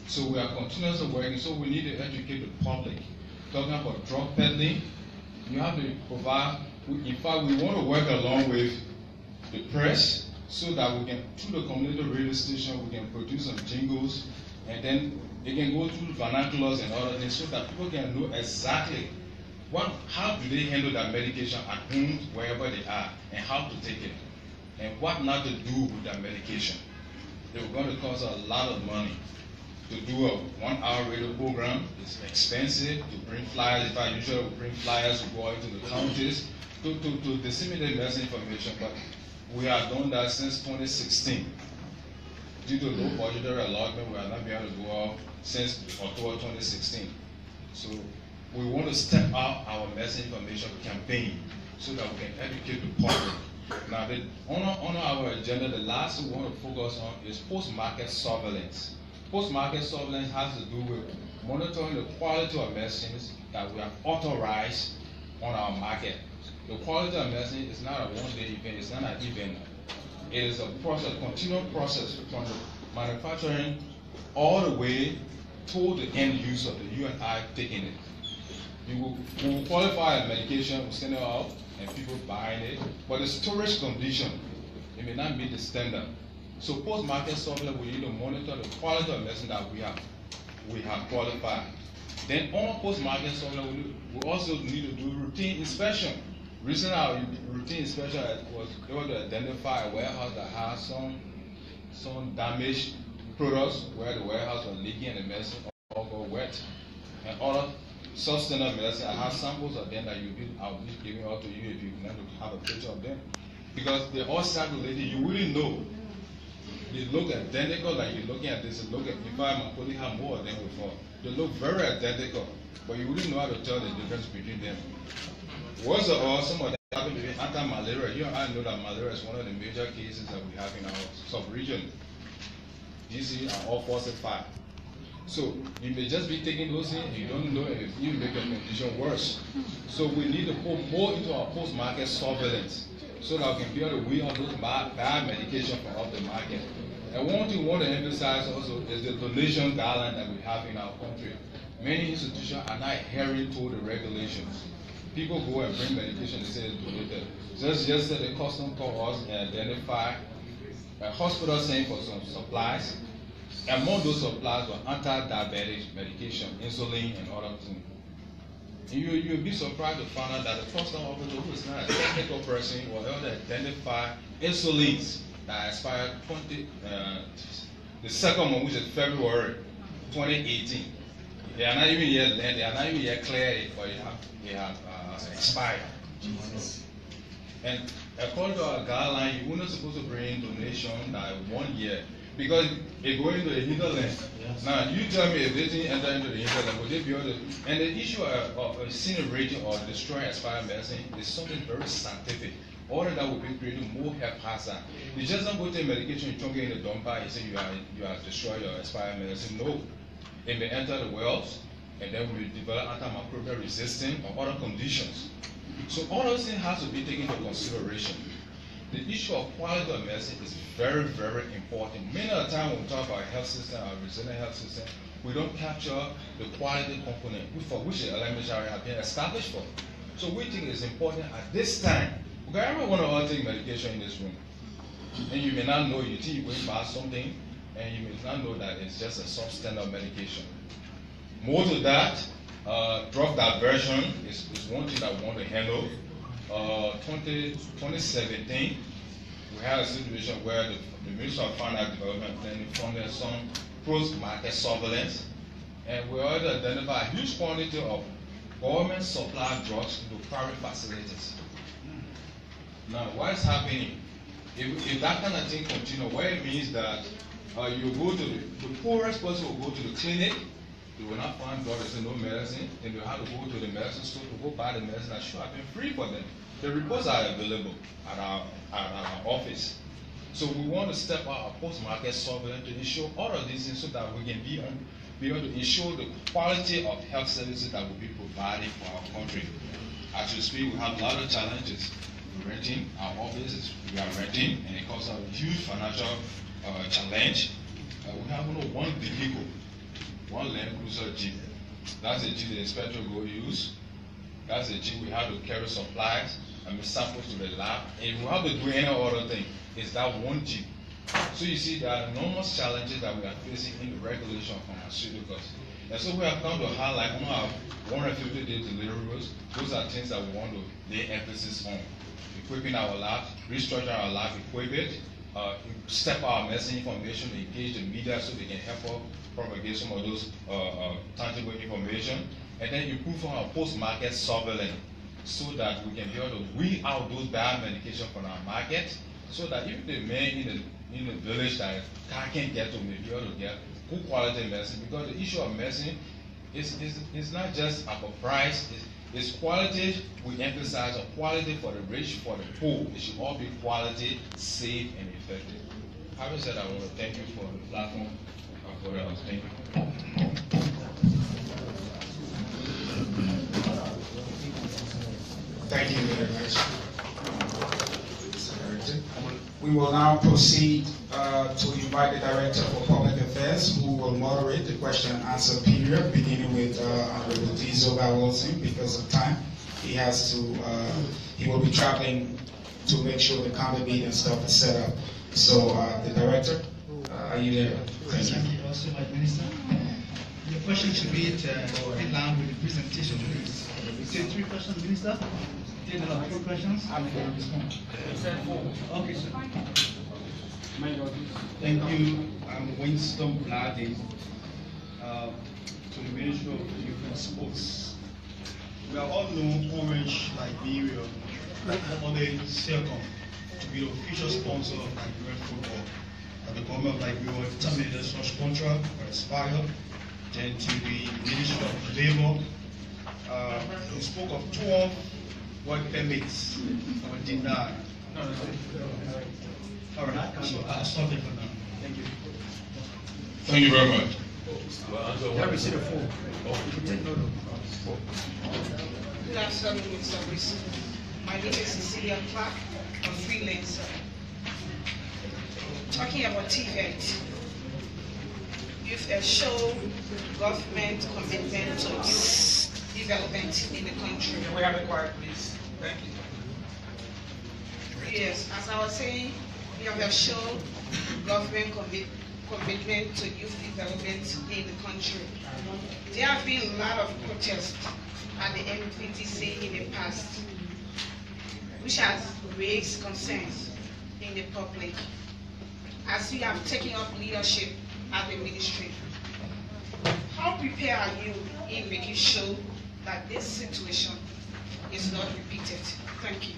So we are continuously working, so we need to educate the public. Talking about drug peddling, you have to provide, in fact, we want to work along with the press so that we can, through the community radio station, we can produce some jingles, and then they can go through vernaculars and other things so that people can know exactly how do they handle that medication at home, wherever they are, and how to take it, and what not to do with that medication. They're going to cost a lot of money. To do a 1-hour radio program, it's expensive. To bring flyers, if I usually bring flyers to go out to the counties to disseminate medicine information, but we have done that since 2016. Due to low budgetary allotment, we have not been able to go out since October 2016. So we want to step out our medicine information campaign so that we can educate the public. Now, on our agenda, the last thing we want to focus on is post-market surveillance. Post-market surveillance has to do with monitoring the quality of medicines that we have authorized on our market. The quality of medicine is not a one-day event, it's not an event. It is a process, continual process from the manufacturing all the way to the end user, you and I taking it. We will qualify a medication, we send it out, and people buying it, but the storage condition, it may not meet the standard. So post-market surveillance, we need to monitor the quality of medicine that we have qualified. Then on post-market surveillance, we also need to do routine inspection. Recently, our routine inspection was able to identify a warehouse that has some damaged products where the warehouse was leaking and the medicine all got wet. And other substandard medicine, I have samples of them that I'll be giving out to you if you want to have a picture of them. Because they're all circulated, you wouldn't know. They look identical, like you're looking at this, in fact, my colleague had more of them before. They look very identical, but you wouldn't know how to tell the difference between them. Worst of all, some of them happen to be anti-malaria. You and I know that malaria is one of the major cases that we have in our sub-region. These are all falsified. So you may just be taking those in, you don't know if you make your condition worse. So we need to put more into our post-market surveillance so that we can be able to weed out those bad medication from off the market. And one thing we want to emphasize also is the donation guideline that we have in our country. Many institutions are not adhering to the regulations. People go and bring medication, they say it's donated. Just yesterday, the custom called us and identified a hospital saying for some supplies. Among those supplies were anti-diabetic medication, insulin and other things. You'll be surprised to find out that the custom officer, who is not a technical person, was able to identify insulins that expired the second one, which is February 2018. They are not even yet cleared, but they have expired. And according to our guideline, you're not supposed to bring donation that 1 year. Because they go into the hinterland. Yes. Now, you tell me if they didn't enter into the hinterland, would they be able to? And the issue of incinerating or destroying expired medicine is something very scientific. All of that will be creating more health hazard. You just don't go take medication, you chunk it in the dumper, you say you are destroying your expired medicine. No. It may enter the wells, and then we develop antimicrobial resistance or other conditions. So all those things have to be taken into consideration. The issue of quality of medicine is very, very important. Many of the time when we talk about health system, our resilient health system, we don't capture the quality component for which the LMHRA have been established for. So we think it's important at this time, because everyone will all take medication in this room. And you may not know, you think you're going to buy something, and you may not know that it's just a substandard medication. More to that, drug diversion is one thing that we want to handle. 2017, we had a situation where the Ministry of Finance Development Planning funded some post-market surveillance, and we already identified a huge quantity of government supplied drugs into private facilities. Now, what is happening? If that kind of thing continues, what it means that you go to the poorest person will go to the clinic, They will not find drugs, no medicine, and they'll have to go to the medicine store to go buy the medicine that should have been free for them. The reports are available at our office. So we want to step out our post-market surveillance to ensure all of these things so that we can be able to ensure the quality of health services that will be provided for our country. As we speak, we have a lot of challenges. We're renting our offices, we are renting, and it causes a huge financial challenge. We have only one vehicle, one Land Cruiser Jeep. That's the Jeep the inspector will use. That's the Jeep we have to carry supplies and samples to the lab. And we have to do any other thing. It's that one Jeep. So you see, there are enormous challenges that we are facing in the regulation of pharmaceuticals. And so we have come to highlight on our 150-day deliverables. Those are things that we want to lay emphasis on. Equipping our labs, restructuring our lab equipment, step our messaging information, engage the media so they can help us propagate some of those tangible information, and then improve on our post-market surveillance so that we can be able to weed out those bad medication from our market, so that if the man in the village that can't get to may be able to get good quality medicine, because the issue of medicine is not just about price, it's quality. We emphasize on quality for the rich, for the poor. It should all be quality, safe, and effective. Having said that, I want to thank you for the platform and for the thank you. Thank you very much. We will now proceed to invite the Director for Public Affairs, who will moderate the question and answer period, beginning with Honorable Diesel Wilson. Because of time, he will be traveling to make sure the counter meeting and stuff is set up. So, the Director, are you there? Thank you. Thank you also, my Minister. Your question should be in line with the presentation, please. You said 3 questions, Minister? Did a lot of 4 questions? I'm going to respond. Okay, sir. Thank you. I'm Winston Blady, to the Ministry of Youth and Sports. We are all known Orange, Liberia, formerly Selcom, to be the official sponsor of Liberian football. The government of Liberia terminated such contract or expired. Then to the Ministry of Labour, we spoke of 12 work permits that were denied. All right, so I'll stop it for now. Thank you. Thank you very much. Can we see the form? Good afternoon, Mr. Wilson. My name is Cecilia Clark. I'm a freelancer. Talking about TVET, you've shown government commitment to youth development in the country. Can we have it quiet, please? Thank you. Yes, as I was saying, you have shown government commitment to youth development in the country. There have been a lot of protests at the MPTC in the past, which has raised concerns in the public. As you have taken up leadership at the ministry, how prepared are you in making sure that this situation is not repeated? Thank you.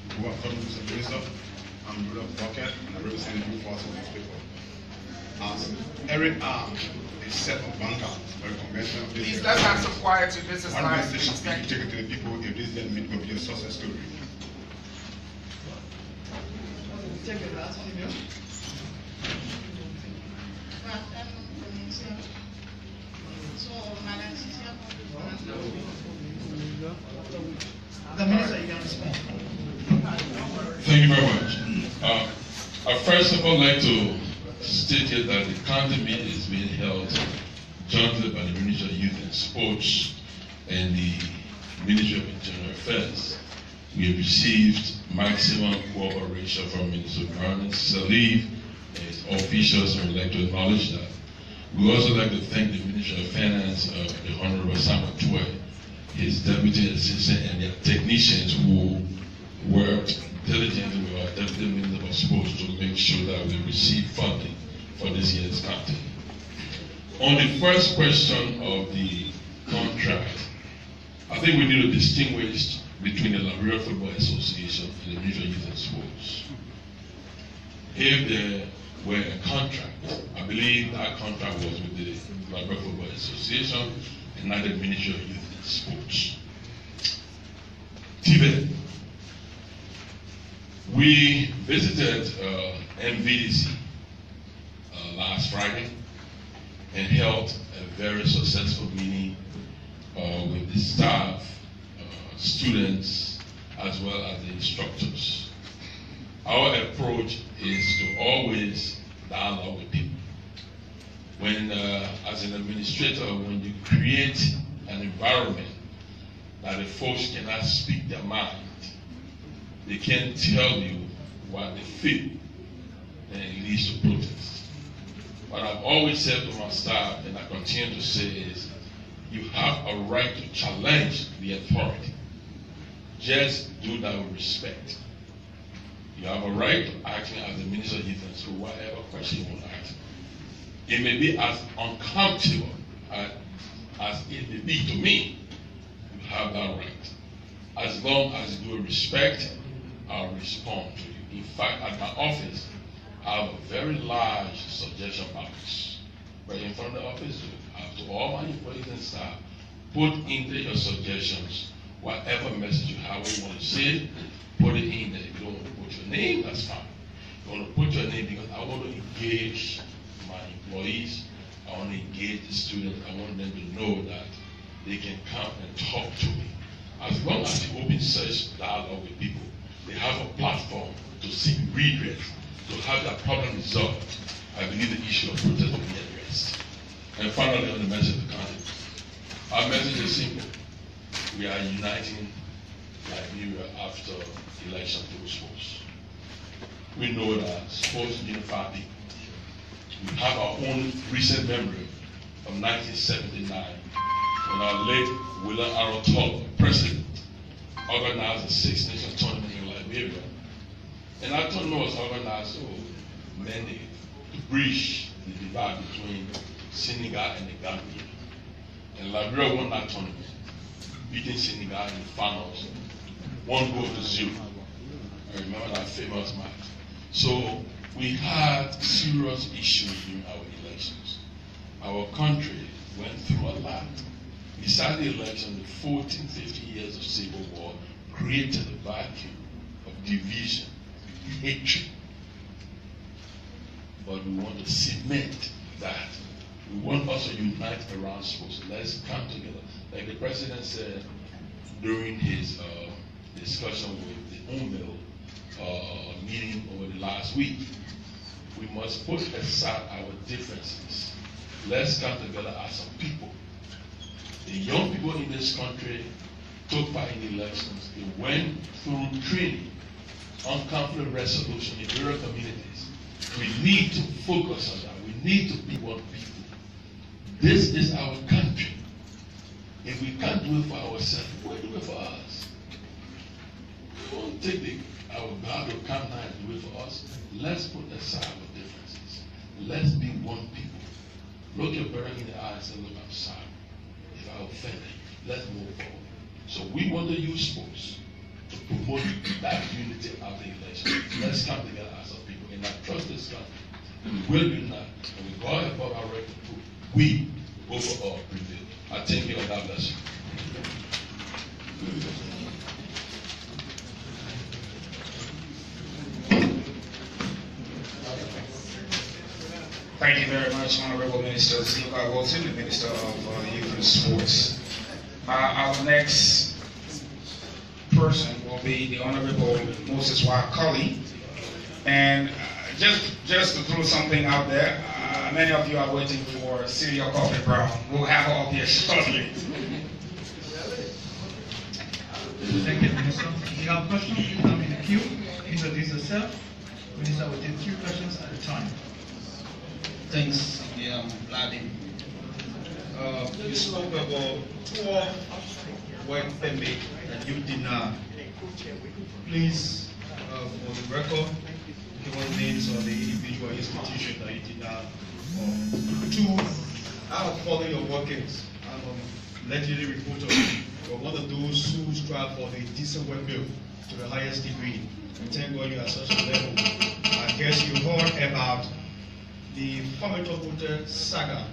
Good afternoon, Mr. Minister. I'm Rudolph Bucket, and I represent the Youth Force of Newspaper. As Eric R. is set of banker, very conventional. Please, let's have some quiet to this is one live. message should be taken to the people if this then meet will be a success story. Take the last one, email. The Minister, you can respond. Thank you very much. I first of all like to state here that the county meeting is being held jointly by the Ministry of Youth and Sports and the Ministry of Internal Affairs. We have received maximum cooperation from Minister Garnet Salif and his officials, and we'd like to acknowledge that. We also like to thank the Ministry of Finance, the Honorable Samatue, his deputy assistant, and their technicians who worked diligently with our Deputy Minister of Sports to make sure that we receive funding for this year's county. On the first question of the contract, I think we need to distinguish between the Liberia Football Association and the Ministry of Youth and Sports. If the were a contract. I believe that contract was with the Liberia Football Association and not the Ministry of Youth and Sports. Tibet. We visited MVDC last Friday and held a very successful meeting with the staff, students, as well as the instructors. Our approach is to always dialogue with people. When, as an administrator, when you create an environment that the folks cannot speak their mind, they can't tell you what they feel, then it leads to protest. What I've always said to my staff, and I continue to say, is you have a right to challenge the authority. Just do that with respect. You have a right to act as the Minister of Youth and Sport, whatever question you want to ask. It may be as uncomfortable as it may be to me. You have that right. As long as you do it with respect, I'll respond to you. In fact, at my office, I have a very large suggestion box. Right in front of the office, I have to all my employees and staff, put into your suggestions whatever message you have, what you want to say, put it in there. If you don't want to put your name, that's fine. You want to put your name because I want to engage my employees, I want to engage the students, I want them to know that they can come and talk to me. As long as you open such dialogue with people, they have a platform to seek redress, to have their problem resolved. I believe the issue of protest will be addressed. And finally, on the message of the country, our message is simple. We are uniting Liberia after election through sports. We know that sports unify people. We have our own recent memory of 1979 when our late William Arotolo, president, organized a Six Nations tournament in Liberia. And that tournament was organized mandate to bridge the divide between Senegal and the Gambia. And Liberia won that tournament, beating Senegal in the finals, 1-0. I remember that famous match. So we had serious issues during our elections. Our country went through a lot. Besides the election, the 14, 15 years of civil war created a vacuum of division, hatred. But we want to cement that. We want us to unite around sports. Let's come together. Like the president said during his discussion with the UNMIL meeting over the last week, we must put aside our differences. Let's come together as a people. The young people in this country took part in the elections. They went through training on conflict resolution in rural communities. We need to focus on that. We need to be one people. This is our country. If we can't do it for ourselves, we'll do it for us. We won't take our God will come now and do it for us. Let's put aside our differences. Let's be one people. Look your brother in the eye and say, look, I'm sorry. If I offended you, let's move forward. So we want to use sports to promote that unity of the election. Let's come together as a people. And I trust this country. We will unite. And we go above our record. We overall prevail. I thank you and God bless you. Thank you very much, Honorable Minister Zilka Wilson, the Minister of Youth and Sports. Our next person will be the Honorable Moses Wakali. And just to throw something out there, many of you are waiting for Cereal Coffee Brown. We'll have her up here shortly. Thank you, Minister. If you have questions, you come in the queue, introduce yourself. Minister will take 2 questions at a time. Thanks, Vladimir. You spoke about 4 work permit that you denied. Please, for the record, give us names of the individual institution that you denied. 2, I have followed your workings. I'm a legendary reporter. You're one of those who strive for the decent work bill to the highest degree. And thank God you are at such a level. I guess you heard about the Fahngon saga,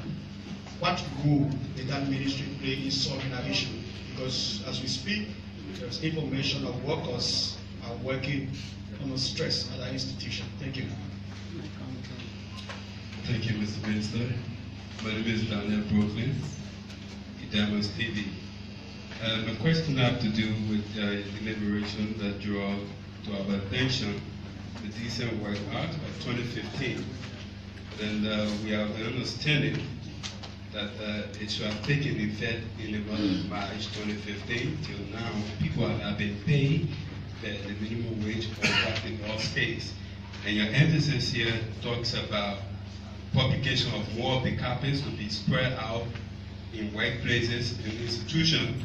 what role did that ministry play in solving that issue? Because as we speak, there's information that workers are working under stress at our institution. Thank you. Thank you, Mr. Minister. My name is Daniel Brooklyn, Diamonds TV. My question has to do with the deliberation that draw to our attention the Decent Work Act of 2015. And we have an understanding that it should have taken effect in the month of March 2015. Till now, people have not been paid the minimum wage or what the law states. And your emphasis here talks about publication of more of the copies to be spread out in workplaces and institutions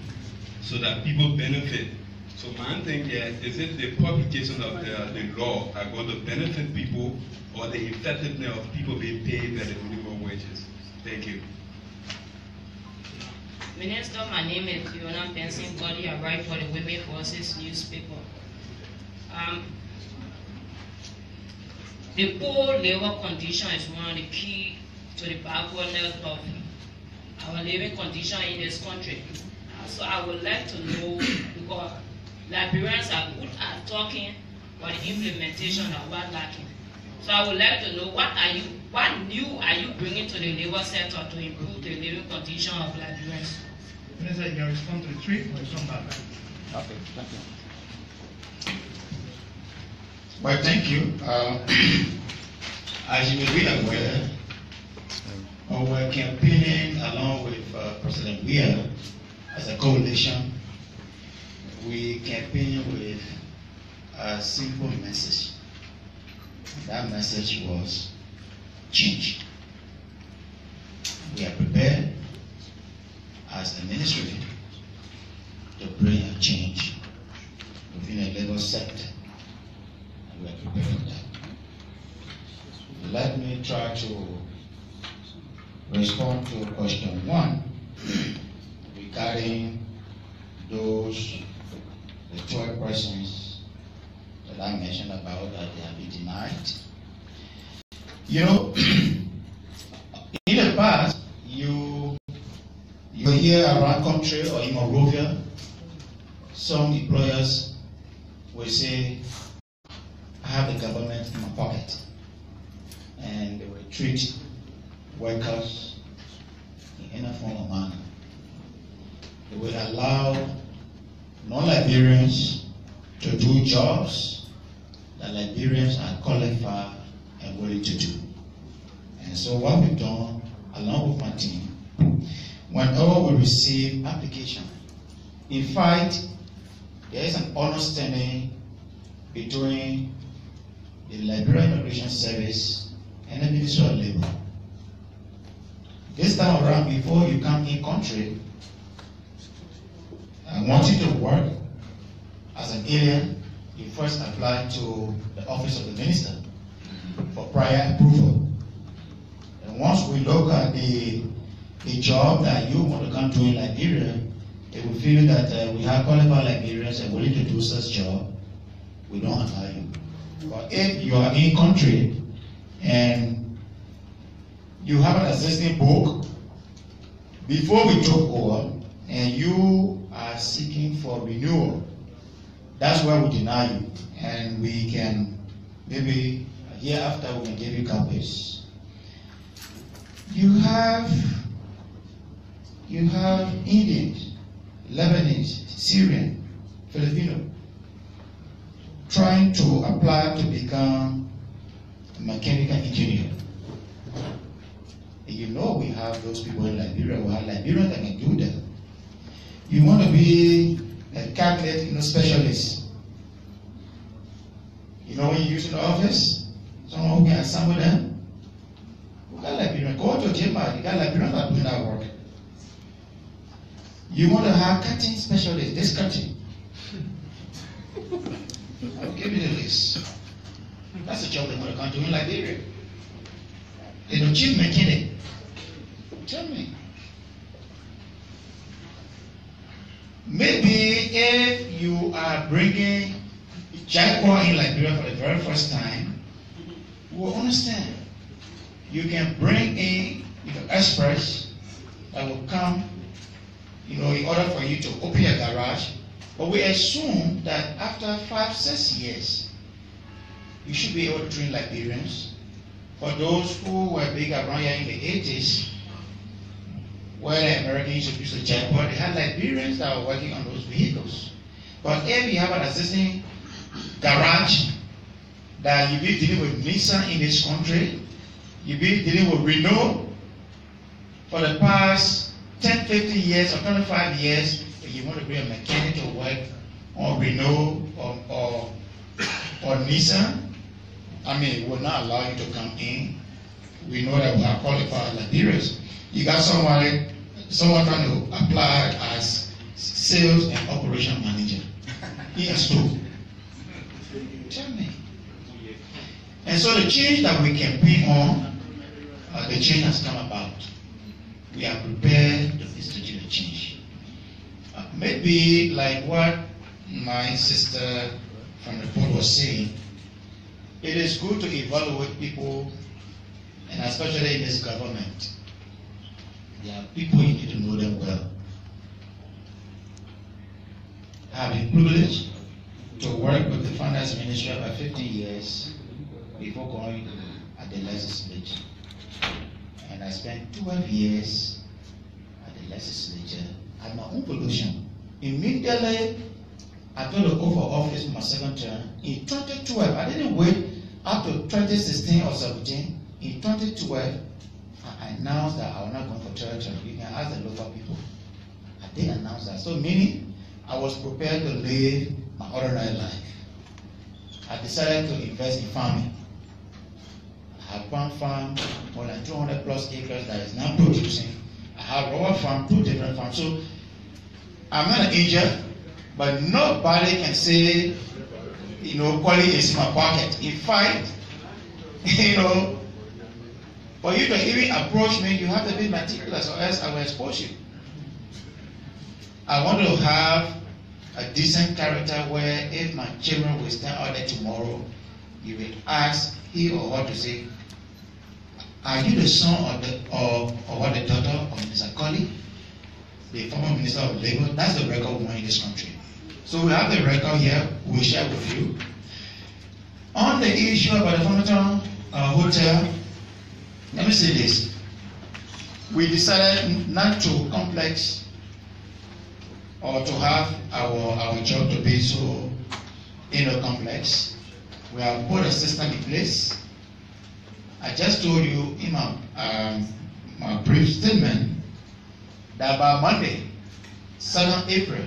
so that people benefit. So my thing here, is it the publication of the law are going to benefit people or the effectiveness of people being paid by the minimum wages? Thank you. Minister, my name is Fiona Benson Body. I write for the Women Forces newspaper. The poor labor condition is one of the key to the backwardness of our living condition in this country. So I would like to know, because Liberians are good at talking, but the implementation are what lacking. So I would like to know what new are you bringing to the labor sector to improve the living condition of Liberians? Minister, you can respond to the three or come back. Okay, thank you. Well, thank you. As you may be aware, we're campaigning along with President Weir as a coalition. We campaign with a simple message. That message was change. We are prepared as a ministry to bring a change within the labor sector. And we are prepared for that. Let me try to respond to question 1 regarding those, the 12 persons that I mentioned about that they have been denied. You know, in the past, you hear around country or in Monrovia, some employers will say, I have the government in my pocket. And they will treat workers in a form of manner. They will allow non-Liberians to do jobs that Liberians are qualified and willing to do. And so what we've done, along with my team, whenever we receive application, in fact, there is an understanding between the Liberian Immigration Service and the Ministry of Labor. This time around, before you come in country, I want you to work as an alien. You first apply to the office of the minister for prior approval. And once we look at the job that you want to come to in Liberia, if we feel that we have qualified Liberians and willing to do such job, we don't allow you. But if you are in country and you have an existing book before we took over and you are seeking for renewal, that's why we deny you. And we can, maybe a year after, we can give you copies. You have Indians, Lebanese, Syrian, Filipino, trying to apply to become a mechanical engineer. And you know we have those people in Liberia. We have Liberians that can do that. You want to be a cabinet specialist. You know when you use in the office, someone who can assemble them. We got Liberians. Go to Jima, you got Liberians that are doing that work. You want to have cutting specialists, this cutting. I'll give you the list. That's the job they're going to come to in Liberia. They don't chief mechanic. Tell me. Maybe if you are bringing Jaguar in Liberia for the very first time, we will understand. you can bring in experts that will come, in order for you to open a garage. But we assume that after 5-6 years, you should be able to train Liberians. For those who were big around here in the 80s, where the Americans introduced the jackpot, they had Liberians that were working on those vehicles. But if you have an existing garage that you be dealing with Nissan in this country, you be dealing with Renault for the past 10, 15 years or 25 years, if you want to bring a mechanic to work on Renault or Nissan, will not allow you to come in. We know that we are qualified Liberians. You got someone trying to apply as sales and operation manager in store. Tell me. And so the change that we can bring on, the change has come about. We are prepared to institute a change. Maybe like what my sister from the board was saying, it is good to evaluate people, and especially in this government. There are people you need to know them well. I have been privileged to work with the Finance Ministry for 15 years before going at the legislature. And I spent 12 years at the legislature at my own position. Immediately after the oath of office in my second term, in 2012, I didn't wait up to 2016 or 17. In 2012, I announced that I was not going for third term. You can ask the local people. I did announce that. So meaning, I was prepared to live my ordinary life. I decided to invest in farming. I have one farm, more than 200 plus acres that is now producing. I have rubber farm, 2 different farms. So I'm not an angel, but nobody can say, quality is in my pocket. In fact, for you to even approach me, you have to be meticulous, or else I will expose you. I want to have a decent character where if my children will stand out there tomorrow, you will ask he or her to say, are you the son or the daughter of Mr. Colley, the former Minister of Labor? That's the record we want in this country. So we have the record here, we'll share with you. On the issue about the Fahngon hotel, let me say this. We decided not to complex or to have our job to be so complex. We have put a system in place. I just told you in my brief statement that by Monday, 7th April,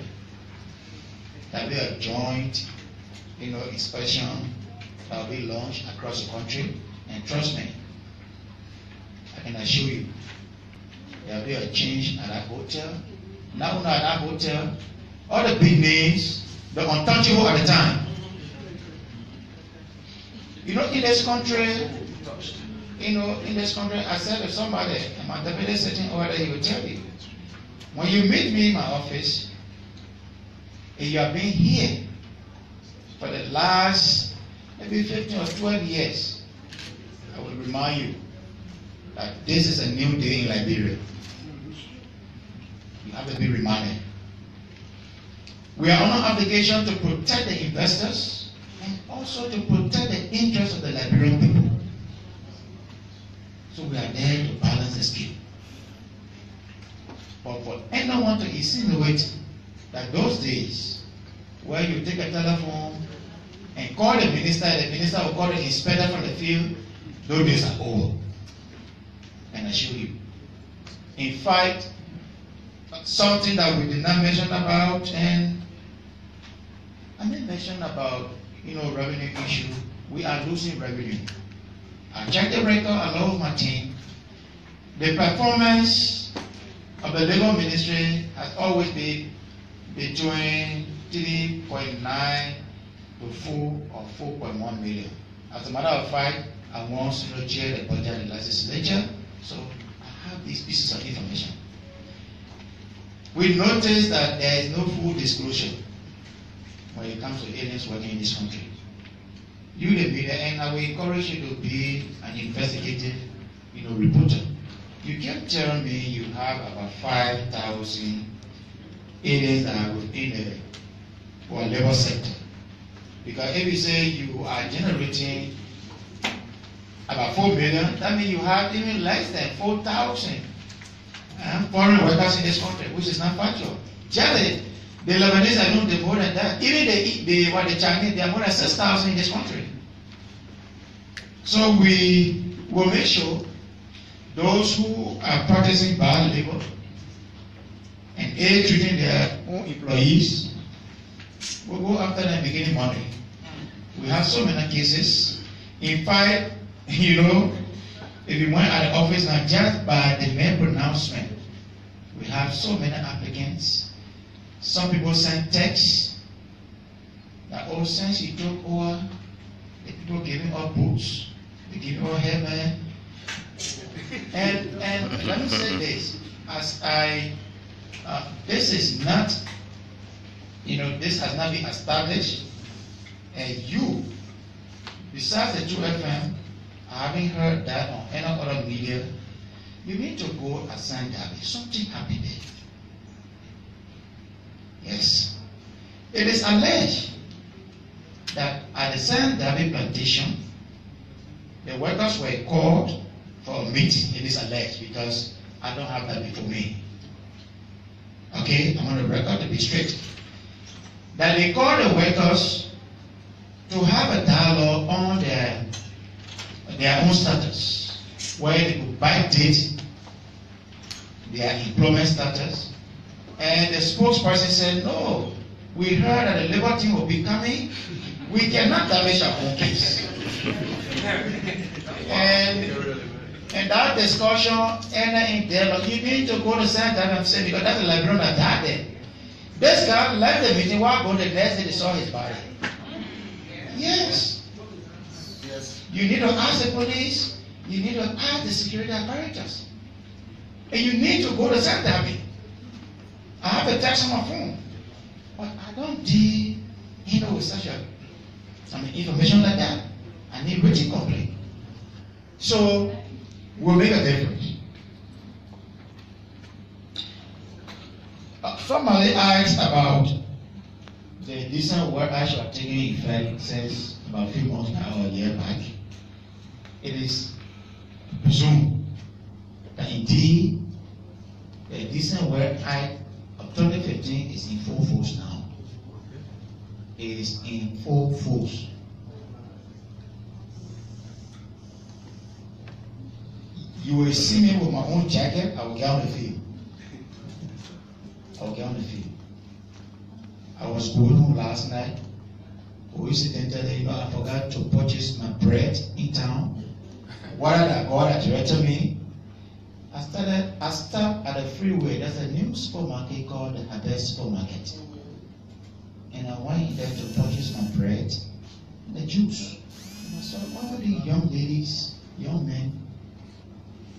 there will be a joint inspection that will be launched across the country. And trust me, I can assure you, there will be a change at that hotel. Not only at that hotel, all the big names, the untouchable at the time. In this country, I said to somebody, and my deputy sitting over there, he will tell you, when you meet me in my office, and you have been here for the last maybe 15 or 12 years, I will remind you that this is a new day in Liberia. You have to be reminded. We are on an obligation to protect the investors and also to protect the interests of the Liberian people. So we are there to balance the scale. But for anyone to insinuate that those days where you take a telephone and call the minister will call the inspector from the field, those days are over. And I assure you. In fact, something that we did not mention about, and I didn't mention about revenue issue. We are losing revenue. I checked the record along with my team. The performance of the Labor Ministry has always been between 3.9 to 4 or 4.1 million. As a matter of fact, I once chaired the budget in the legislature, so I have these pieces of information. We noticed that there is no full disclosure when it comes to aliens working in this country. You, the media, and I will encourage you to be an investigative, reporter. You kept telling me you have about 5,000 aliens that are within the labor sector. Because if you say you are generating about 4 million, that means you have even less than 4,000 foreign workers in this country, which is not factual. Just the Lebanese, I know they're more than that. Even the Chinese, they are more than 6,000 in this country. So we will make sure those who are practicing bad labor and treating their own employees will go after them beginning money. We have so many cases. In fact, if you went at the office now, just by the mere pronouncement, we have so many applicants. Some people send texts that, oh, since you took over, the people giving us boots, they giving us hairmen. And let me say this, this is not, this has not been established. And you, besides the 2FM, having heard that on any other media, you need to go at San Gabi. Something happened there. Yes. It is alleged that at the San Gabi plantation, the workers were called for a meeting. It is alleged because I don't have that before me. Okay, I'm on the record to be straight. That they called the workers to have a dialogue on their own status, where they could backdate their employment status. And the spokesperson said, no, we heard that the labor team will be coming. We cannot damage our own case. And that discussion ended in dialogue. You need to go to San Gabi and say, because that's the Liberian that died there. This guy left the meeting while going the next day they saw his body. Yes. You need to ask the police. You need to ask the security apparatus. And you need to go to San Gabi. I have a text on my phone. But I don't deal, with such information like that. I need written complaint. So, we'll make a difference. Somebody asked about the decent work action taking effect since about a few months now or a year back. It is presumed that indeed the decent work act of 2015 is in full force now. It is in full force. You will see me with my own jacket. I will get on the field. I was going home last night. Coincidentally, I forgot to purchase my bread in town. What did God directed me? I stopped at the freeway. There's a new supermarket called the Harvest Supermarket. And I went in there to purchase my bread and the juice. And I saw all the young ladies, young men,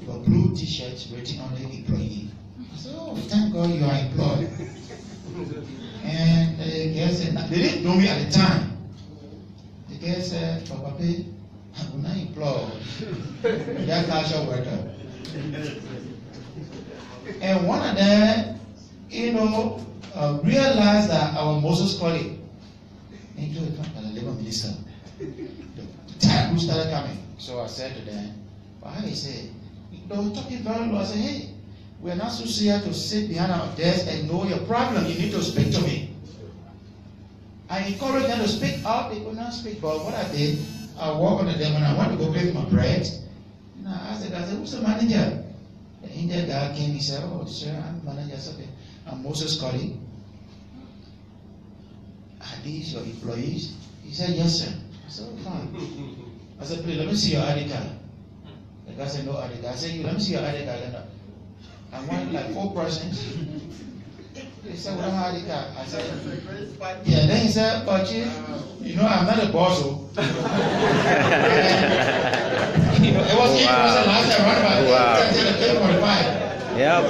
with blue t-shirts written on the employee. I said, oh, thank God you are employed. And the girl said, they didn't know me at the time. The girl said, Papa, I'm not employed. They're casual worker. And one of them, realized that our Moses colleague, into the labor minister, the time who started coming. So I said to them, well, how do you say? They were talking very low. I said, hey, we're not so here to sit behind our desk and know your problem. You need to speak to me. I encouraged them to speak out. They could not speak. But what I did, I walked on them and I went to go pick my bread. And I asked the guy, I said, who's the manager? The Indian guy came. He said, oh, sir, I'm the manager. I said, okay. I'm Moses' colleague. Are these your employees? He said, yes, sir. I said, oh, fine. I said, please, let me see your ID card. The guy said, no ID card. I said, let me see your ID card. I wanted like 4 persons. He said, we don't have ID card. I said, yeah. Then he said, but chief, I'm not a boss. It was 8% last time around about 10:45. Yep.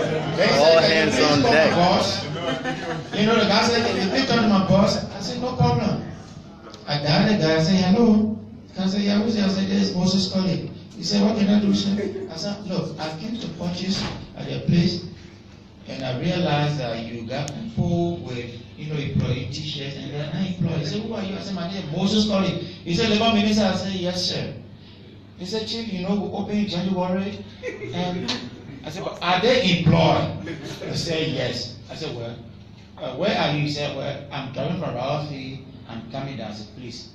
All hands on deck. The guy said, if you turn to my boss, I said, no problem. I got the guy, I said, hello. The guy said, yeah, who's there? I said, this is Moses' colleague. He said, what can I do, sir? I said, look, I came to purchase at your place, and I realized that you got people with, employee t-shirts, and they're not employed. He said, who are you? I said, my name is Moses Curry. He said, Labor Minister. I said, yes, sir. He said, Chief, we open in January. And I said, but are they employed? He said, yes. I said, well, where are you? He said, well, I'm driving from Ralphie. I'm coming down. I said, please,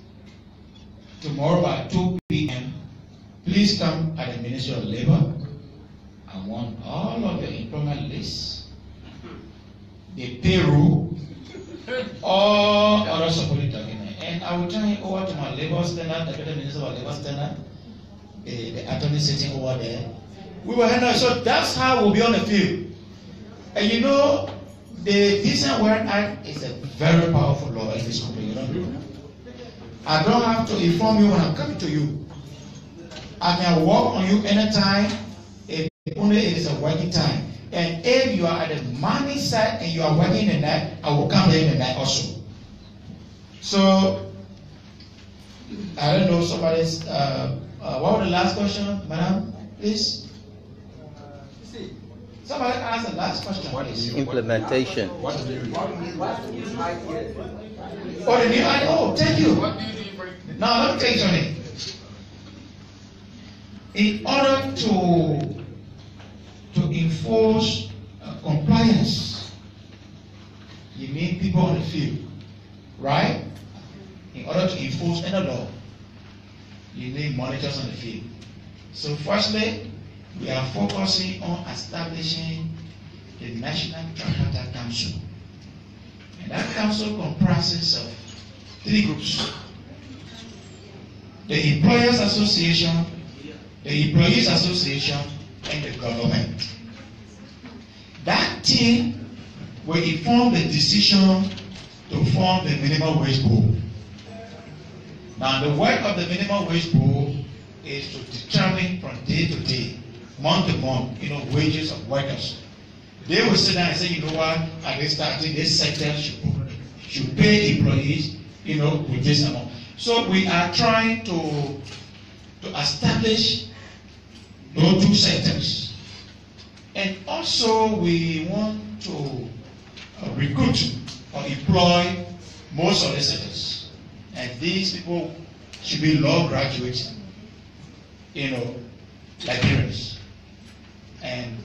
tomorrow by 2 p.m., please come at the Ministry of Labor. I want all of your employment lists, the payroll, all other supporting documents. And I will turn it over to my labor standard, the Deputy Minister of Labor Standard, the attorney sitting over there. We will handle it. So that's how we'll be on the field. And the Decent Work Act is a very powerful law in this country. I don't have to inform you when I'm coming to you. I can work on you anytime, if only it is a working time. And if you are at the morning side and you are working the night, I will come there in the night also. So, I don't know, somebody's, what was the last question, madam, please? Somebody asked the last question, please. Implementation. Oh, the new idea? Oh, thank you. Now, let me tell you something. In order to enforce compliance, you need people on the field, right? In order to enforce any law, you need monitors on the field. So firstly, we are focusing on establishing the National Tripartite Council. And that council comprises of 3 groups. The Employers Association, the Employees Association, and the government. That team will inform the decision to form the minimum wage board. Now, the work of the minimum wage board is to determine from day to day, month to month, wages of workers. They will sit down and say, what, at this starting, this sector should pay employees, with this amount. So we are trying to establish those 2 sectors. And also we want to recruit or employ more solicitors. And these people should be law graduates, Liberians. And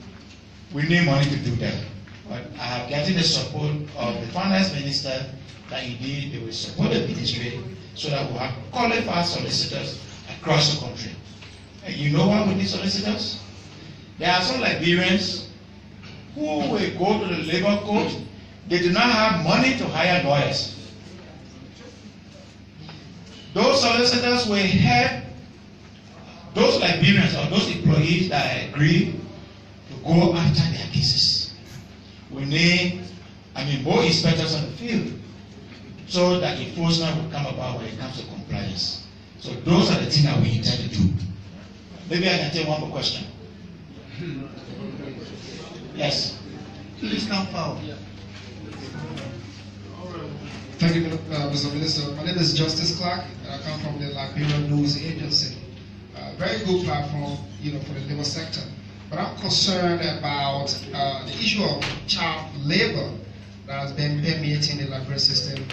we need money to do that. But I have gotten the support of the finance minister that indeed they will support the ministry so that we have qualified solicitors across the country. And you know why we need solicitors? There are some Liberians who will go to the labor court. They do not have money to hire lawyers. Those solicitors will help those Liberians or those employees that agree to go after their cases. We need, more inspectors on the field so that enforcement will come about when it comes to compliance. So those are the things that we intend to do. Maybe I can take one more question. Yes. Please come forward. Thank you, Mr. Minister. My name is Justice Clark, and I come from the Liberian News Agency. Very good platform, for the labor sector. But I'm concerned about the issue of child labor that has been permeating the Liberian system,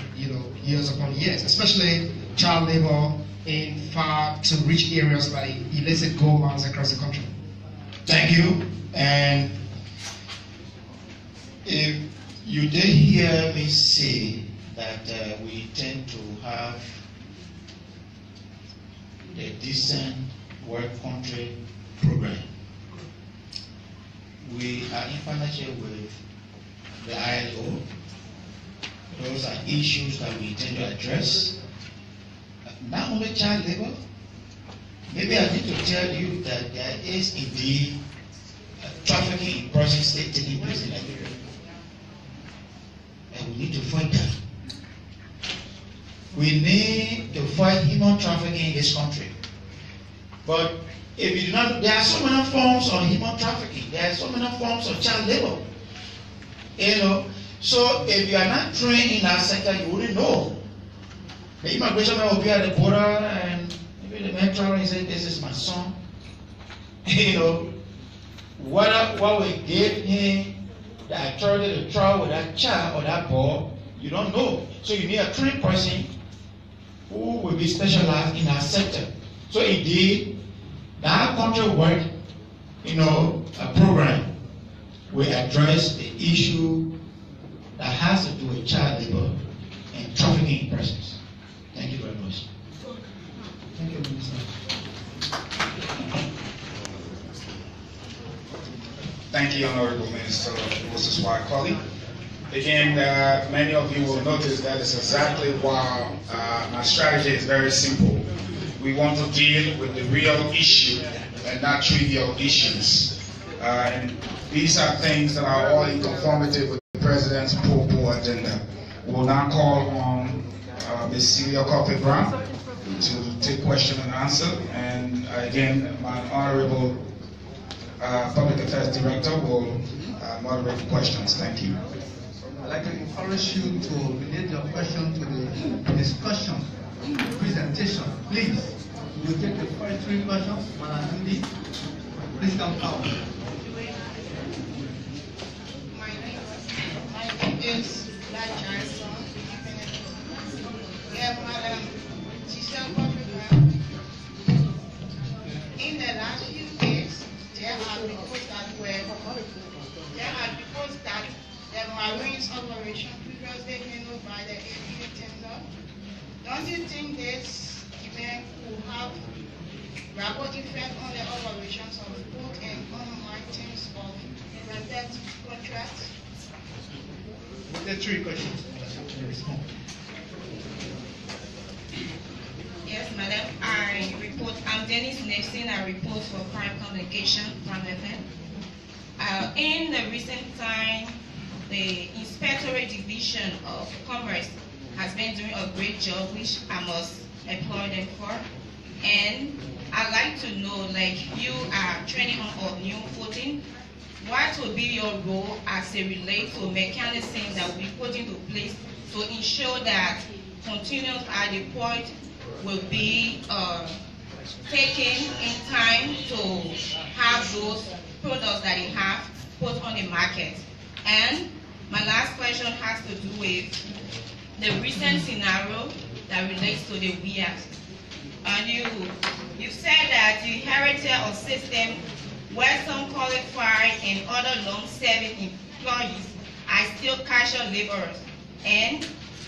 years upon years, especially child labor in far to rich areas like illicit gold mines across the country. Thank you. And if you did hear me say that we intend to have the Decent Work Country program, we are in partnership with the ILO. Those are issues that we intend to address. Not only child labor, maybe I need to tell you that there is indeed trafficking in persons taking place in Liberia. And we need to fight that. We need to fight human trafficking in this country. But if you do not, there are so many forms of human trafficking. There are so many forms of child labor. So if you are not trained in that sector, you wouldn't know. The immigration man will be at the border and maybe the man traveling and say, this is my son. what will give him the authority to travel with that child or that boy, you don't know. So you need a trained person who will be specialized in that sector. So indeed, that country work, a program will address the issue that has to do with child labor and trafficking in persons. Thank you very much. Thank you, Minister. Thank you, Honorable Minister Moses Wakoli. Again, many of you will notice that is exactly why my strategy is very simple. We want to deal with the real issue and not trivial issues. And these are things that are all in conformity with the President's pro-poor agenda. We will now call on Ms. Celia Coffey Brown to take question and answer. And again, my Honorable Public Affairs Director will moderate the questions. Thank you. I'd like to encourage you to relate your question to the discussion, presentation. Please, we will take the first 3 questions. Madam Andy, please come out. My name is Black Johnson. Yeah, Madam in the last few days, there are reports that the Marines operation previously handled by the APA tender. Don't you think this event will have rapid effect on the operations of both and unmarked teams of rented contracts? There are 3 questions. Yes, Madam. I'm Dennis Nixon. I report for Prime Communication from FM. In the recent time, the Inspectorate Division of Commerce has been doing a great job, which I must applaud them for. And I'd like to know, like, you are training on new footing, what will be your role as it relates to mechanisms that will be put into place to ensure that continuous added point will be taken in time to have those products that you have put on the market? And my last question has to do with the recent scenario that relates to the WIAs. And you said that you inherited a system where some qualified and other long-serving employees are still casual laborers, and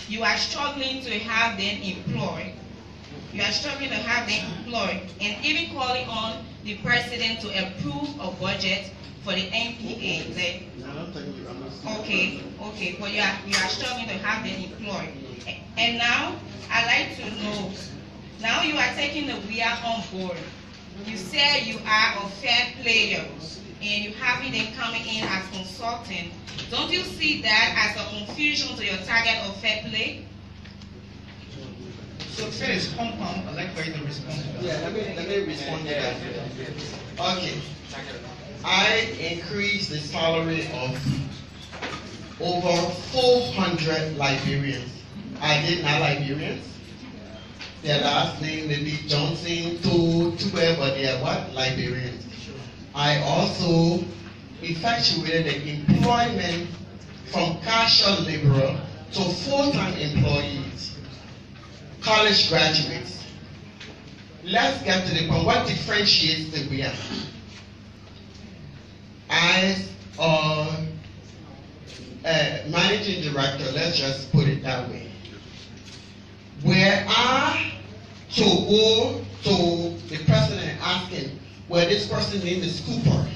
you are struggling to have them employed. And even calling on the president to approve a budget for the NPA. Okay, but you are struggling to have them employed. And now, I'd like to know, now you are taking the WIA on board. You say you are a fair player, and you having them coming in as consultant. Don't you see that as a confusion to your target of fair play? So first, compound, I'd like for you to respond to that. Yeah, let me respond to that. Okay. I increased the salary of over 400 Liberians. I did not Liberians. Their last name may be Johnson, Tue, but they are what? Liberians. I also effectuated the employment from casual laborer to full-time employees, college graduates. Let's get to the point. What differentiates the WIA? As managing director, let's just put it that way, where I to go to the president asking, well, this person's name is Cooper,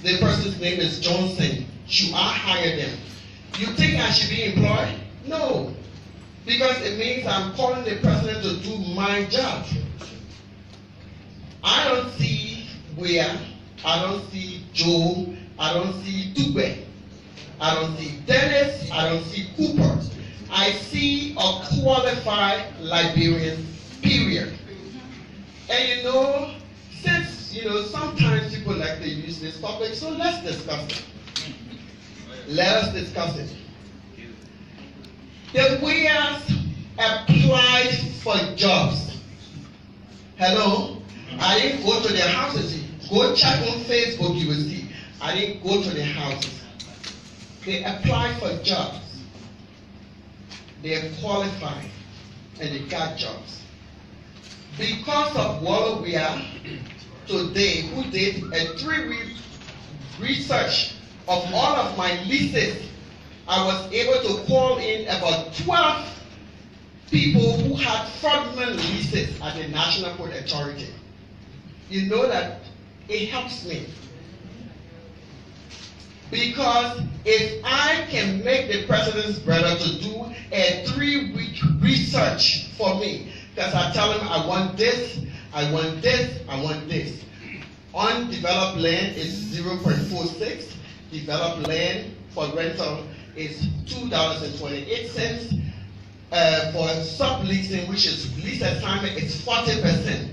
this person's name is Johnson, should I hire them? You think I should be employed? No, because it means I'm calling the president to do my job. I don't see where, I don't see Joe, I don't see Dube, I don't see Dennis, I don't see Cooper. I see a qualified Liberian, period. And since, sometimes people like to use this topic, so let's discuss it. Let us discuss it. The WIAs applied for jobs. Hello? I didn't go to their houses. Go check on Facebook, you will see. I didn't go to their houses. They applied for jobs. They are qualified and they got jobs. Because of what we are today, who did a 3-week research of all of my leases, I was able to call in about 12 people who had fraudulent leases at the National Port Authority. You know that it helps me. Because if I can make the president's brother to do a 3-week research for me, because I tell him I want this, I want this, I want this. Undeveloped land is 0.46. Developed land for rental is $2.28. For subleasing, which is lease assignment, it's 40%.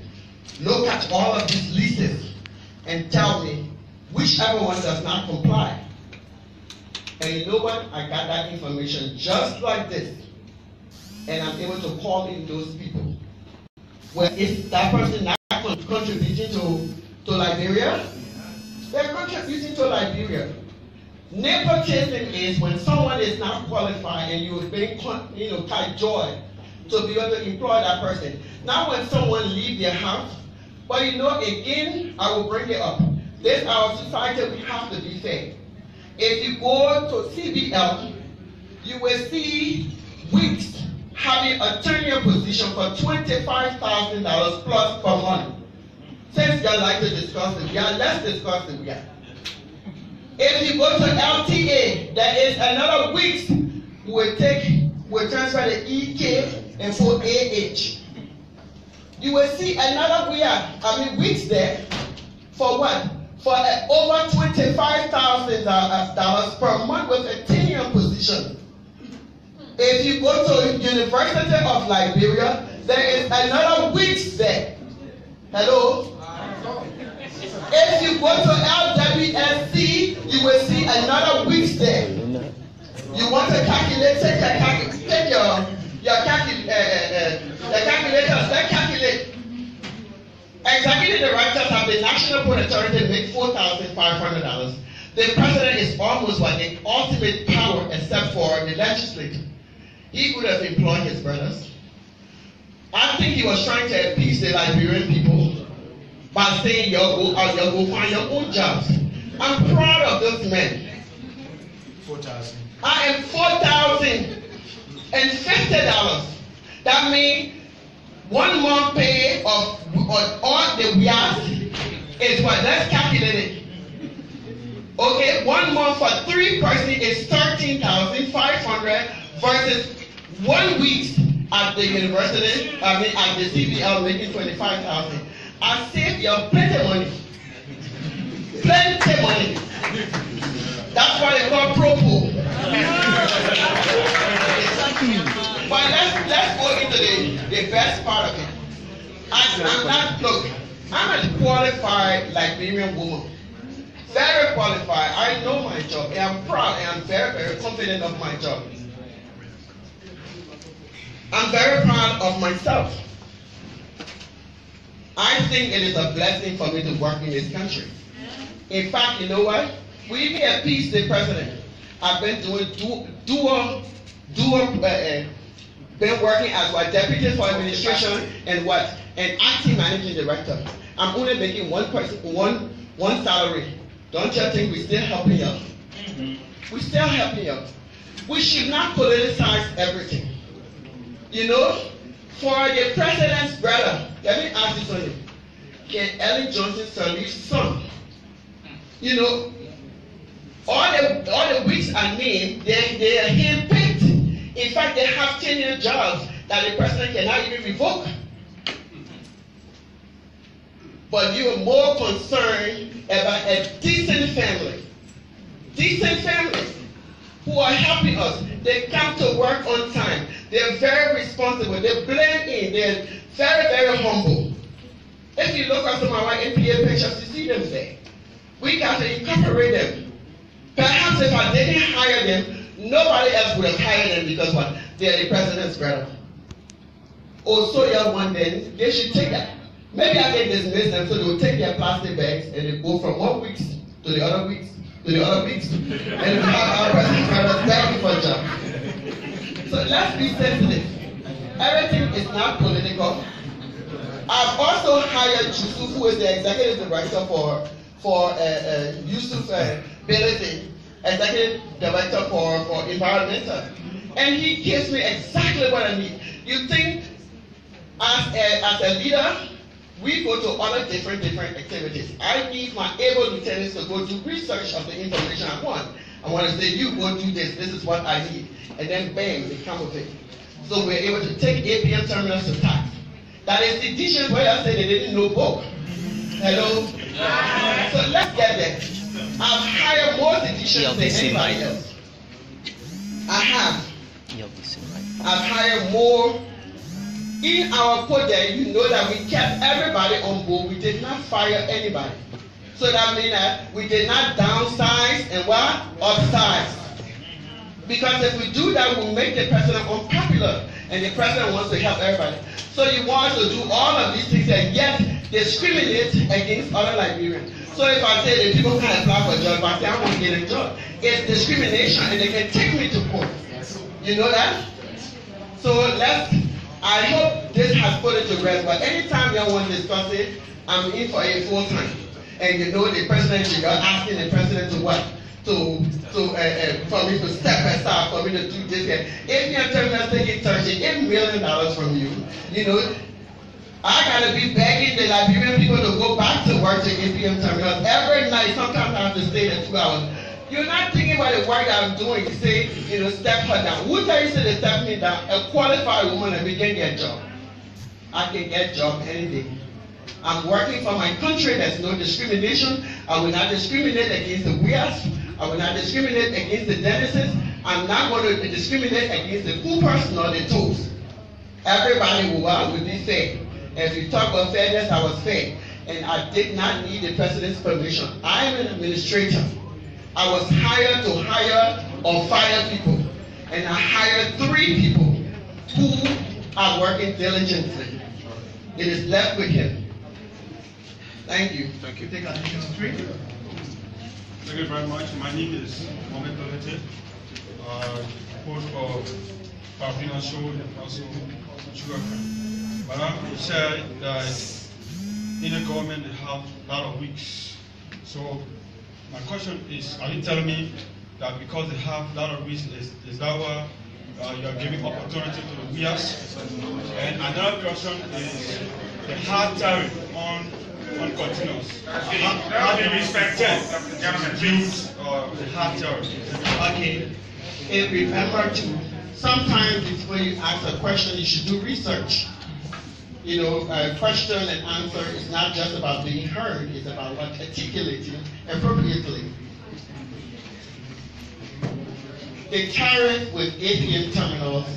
Look at all of these leases and tell me whichever one does not comply. And you know what? I got that information just like this. And I'm able to call in those people. Well, is that person not contributing to Liberia? They're contributing to Liberia. Nepotism is when someone is not qualified and you are being, joy to be able to employ that person. Now when someone leaves their house, but again, I will bring it up. This our society, we have to be fair. If you go to CBL, you will see weeks having a tenure position for $25,000 plus per month. Since you like to discuss it, let's discuss it. If you go to LTA, there is another weeks we'll transfer the EK and for AH. You will see another weeks there for what? For over $25,000 per month with a tenure position. If you go to University of Liberia, there is another weeks there. Hello? If you go to LWSC, you will see another weeks there. You want to calculate, take your calculators, let's calculate. Executive directors of the National Port Authority make $4,500. The president is almost like the ultimate power except for the legislature. He could have employed his brothers. I think he was trying to appease the Liberian people by saying, you'll go find your own jobs. I'm proud of those men. 4,000. I am $4,050. That means 1 month pay of all the years is what? Let's calculate it. Okay, 1 month for 3 persons is $13,500 versus 1 week at the university. At the CBL making $25,000. I saved you plenty of money. Plenty money. That's why they call pro pool. But let's go into the best part of it. I'm a qualified Liberian woman. Very qualified. I know my job. And I'm proud and I'm very, very confident of my job. I'm very proud of myself. I think it is a blessing for me to work in this country. In fact, you know what? We even appease the president. I've been doing been working as a deputy for administration and acting managing director. I'm only making one salary. Don't you think we're still helping you? We're still helping you. We should not politicize everything. For the president's brother, let me ask you something. Can Ellen Johnson Sirleaf's son? All the weeks I mean, they are hand-picked. In fact, they have tenure jobs that the president cannot even revoke. But you are more concerned about a decent family. Decent families who are helping us. They come to work on time. They're very responsible. They blend in. They're very, very humble. If you look at some of our NPA pictures, you see them there. We got to incorporate them. Perhaps if I didn't hire them, nobody else would have hired them because what? They're the president's brother. Or so young one then, they should take that. Maybe I can dismiss them so they will take their plastic bags and they go from 1 week to the other weeks to the other weeks, and we have our president begging for a job. So let's be sensitive. Everything is not political. I've also hired Yusuf, who is the executive director for Yusuf Ability, executive director for environmental, and he gives me exactly what I need. You think as a leader, we go to other different activities. I need my able lieutenants to go do research of the information I want. I want to say, you go do this, this is what I need. And then bang, they come with it. So we're able to take APM terminals to tax. That is the dishes where I say they didn't know book. Hello? So let's get there. I've hired more physicians than anybody else. I have. I've hired more. In our project, you know that we kept everybody on board. We did not fire anybody. So that means that we did not downsize and what? Upsize. Because if we do that, we'll make the president unpopular. And the president wants to help everybody. So you want to do all of these things and yet discriminate against other Liberians. So if I say that people can't apply for a job, but I say I want to get a job, it's discrimination and they can take me to court. You know that? So I hope this has put it to rest, but anytime you want to discuss it, I'm in for a full time. And you know the president, you're asking the president to what? For me to step aside, for me to do this here. If you're taking $38 million from you, you know, I gotta be begging the Liberian people to go back to work to APM terminals every night. Sometimes I have to stay there 2 hours. You're not thinking about the work that I'm doing. You say, you know, step her down. Who tell you to step me down? A qualified woman and we can get a job. I can get a job any day. I'm working for my country. There's no discrimination. I will not discriminate against the WIAs. I will not discriminate against the dentists. I'm not going to discriminate against the coopers nor the toes. Everybody will be fair. If you talk about fairness, I was fair. And I did not need the president's permission. I am an administrator. I was hired to hire or fire people. And I hired 3 people who are working diligently. It is left with him. Thank you. Thank you. Thank you very much. My name is Mohamed Belete. Both for Fahngon show and also sugarcane. But I'm said that in the government they have a lot of weeks. So my question is, are you telling me that because they have a lot of weeks, is that why you are giving opportunity to the WIAs? And another question is the hard tariff on containers. How do you respect use the hard tariff? Okay. And remember to sometimes before you ask a question, you should do research. You know, a question and answer is not just about being heard, it's about articulating appropriately. The tariff with APM terminals,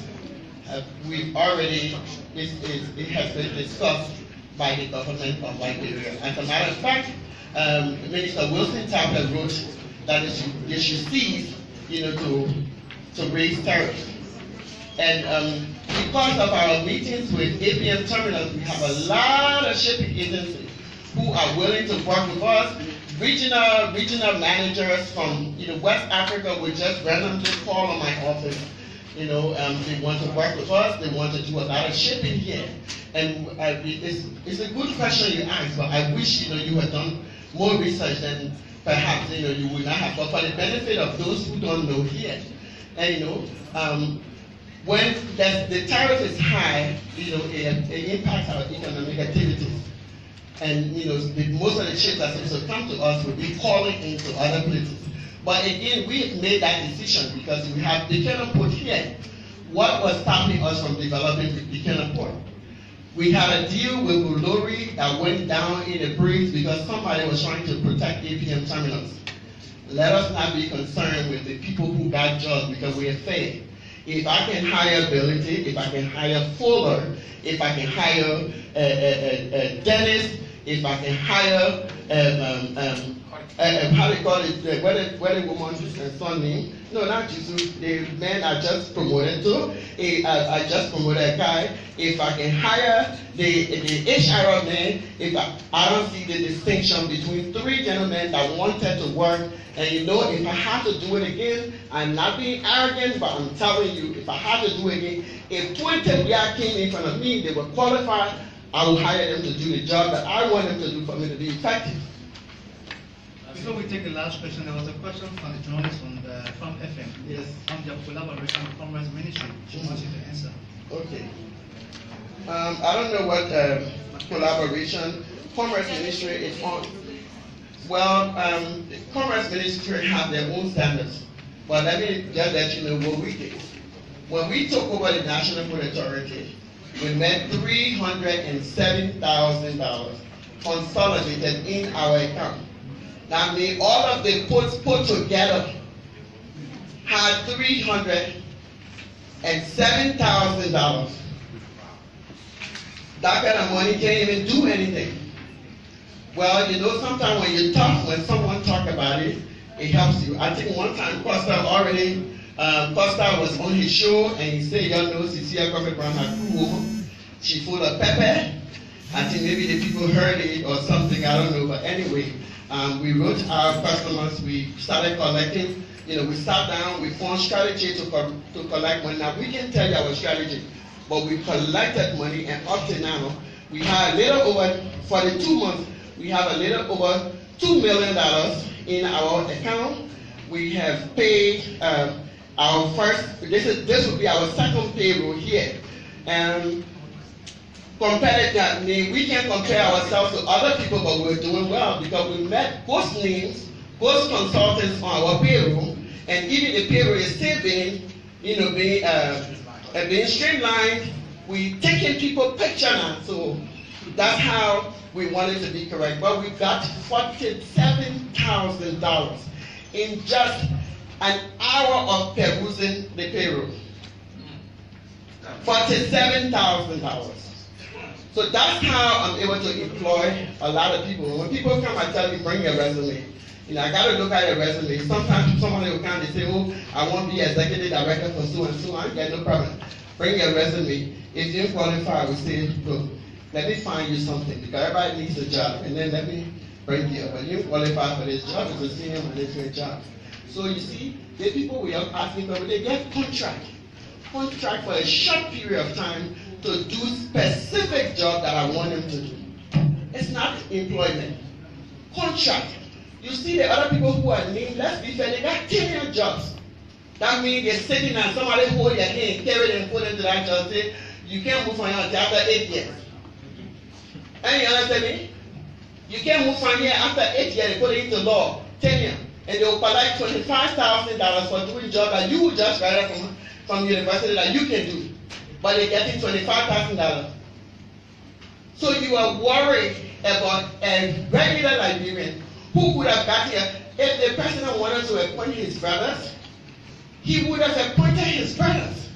it has been discussed by the government of Liberia. As a matter of fact, Minister Wilson Tapper wrote that they should cease, you know, to raise tariffs. And because of our meetings with APM terminals, we have a lot of shipping agencies who are willing to work with us. Regional managers from West Africa would just randomly call on my office. They want to work with us. They want to do a lot of shipping here. And it's a good question you asked, but I wish you had done more research than perhaps you would not have. But for the benefit of those who don't know here, and when the tariff is high, it impacts our economic activities. And most of the ships that are supposed to come to us will be calling into other places. But again, we made that decision because we have Buchanan Port here. What was stopping us from developing Buchanan Port? We had a deal with Ulori that went down in a breeze because somebody was trying to protect APM terminals. Let us not be concerned with the people who got jobs because we are fair. If I can hire ability, if I can hire Fuller, if I can hire Dennis, if I can hire how they call it, where the woman's son name? No, not Jesus. The men are just promoted to. I just promoted a guy. If I can hire the HR man, if I don't see the distinction between three gentlemen that wanted to work, and you know, if I have to do it again, I'm not being arrogant, but I'm telling you, if I have to do it again, if 20 guys came in front of me, they were qualified, I will hire them to do the job that I want them to do for me to be effective. Before we take the last question, there was a question from the journalist from FM. Yes. On their collaboration with Commerce Ministry. She wants you to answer. Okay. I don't know what collaboration Commerce Ministry is on. Well, the Commerce Ministry have their own standards. But let me just let you know what we did. When we took over the National Food Authority, we made $307,000 consolidated in our account. That means all of the puts put together had $307,000. That kind of money can't even do anything. Well, you know, sometimes when you're tough, when someone talks about it, it helps you. I think one time Costa was on his show and he said, y'all know Cecilia Coffee Brown had crew over. She full of pepper. I think maybe the people heard it or something, I don't know. But anyway, we wrote our customers, we started collecting. You know, we sat down, we formed strategy to collect money. Now, we can tell you our strategy, but we collected money, and up to now, we have a little over, for the 2 months, we have a little over $2 million in our account. We have paid our first, this will be our second payroll here. And comparatively, we can compare ourselves to other people, but we're doing well because we met both names, both consultants on our payroll, and even the payroll is still being, being streamlined. We taking people picture now, so that's how we want it to be correct. But we got $47,000 in just an hour of perusing the payroll. $47,000. So that's how I'm able to employ a lot of people. When people come, I tell you, bring your resume. You know, I got to look at your resume. Sometimes somebody will come and say, oh, I want to be executive director for so and so. I get no problem. Bring your resume. If you qualify, we say, look, let me find you something because everybody needs a job, and then let me bring you up. But you qualify for this job, it's a senior management job. So you see, the people we are asking for, they get contract for a short period of time to do specific job that I want them to do. It's not employment. Contract. You see the other people who are named, let's be fair, they got 10-year jobs. That means they're sitting and somebody hold their hand, carry them, put them to that job, say, you can't move from here until after 8 years. And you understand me? You can't move from here after 8 years, they put it into law, 10 years. And they will collect $25,000 for doing job that you just graduated from university that you can do. But they're getting $25,000. So you are worried about a regular Liberian who could have got here. If the president wanted to appoint his brothers, he would have appointed his brothers.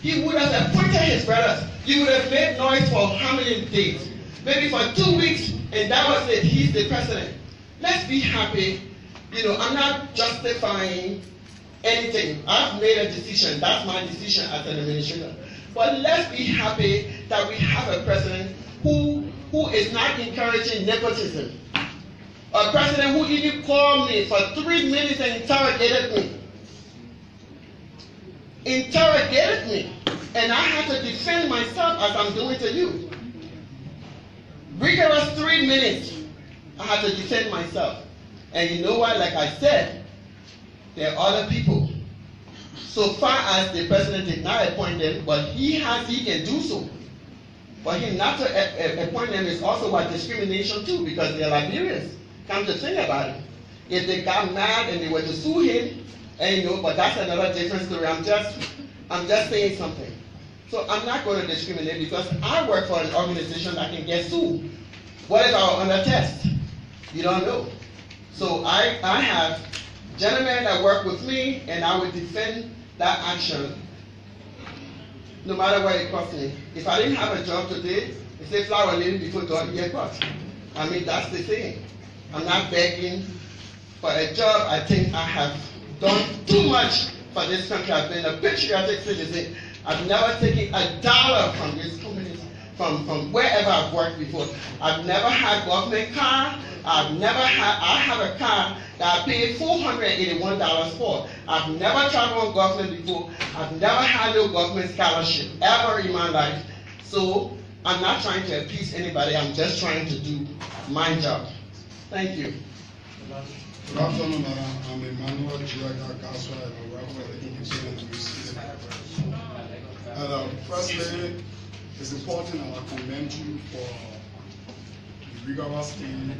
He would have appointed his brothers. He would have made noise for how many days? Maybe for 2 weeks, and that was it. He's the president. Let's be happy. You know, I'm not justifying anything. I've made a decision. That's my decision as an administrator. But let's be happy that we have a president who is not encouraging nepotism. A president who even called me for 3 minutes and interrogated me. Interrogated me. And I had to defend myself as I'm doing to you. Rigorous 3 minutes. I had to defend myself. And you know what? Like I said, there are other people. So far as the president did not appoint them, but he can do so. For him not to appoint them is also what discrimination too, because they're Liberians. Come to think about it. If they got mad and they were to sue him, and you know, but that's another different story. I'm just saying something. So I'm not going to discriminate because I work for an organization that can get sued. What if I were under test? You don't know. So I have gentlemen that work with me, and I would defend that action no matter what it costs me. If I didn't have a job today, they say flower lady before God get caught. I mean, that's the thing. I'm not begging for a job. I think I have done too much for this country. I've been a patriotic citizen. I've never taken a dollar from this community, from wherever I've worked before. I've never had government car. I have a car that I paid $481 for. I've never traveled on government before. I've never had no government scholarship ever in my life. So I'm not trying to appease anybody. I'm just trying to do my job. Thank you. Good afternoon, I'm Emmanuel Giaga Gaswa, and I work for the Independent Museum. Firstly, it's important and I commend you for the rigorous thing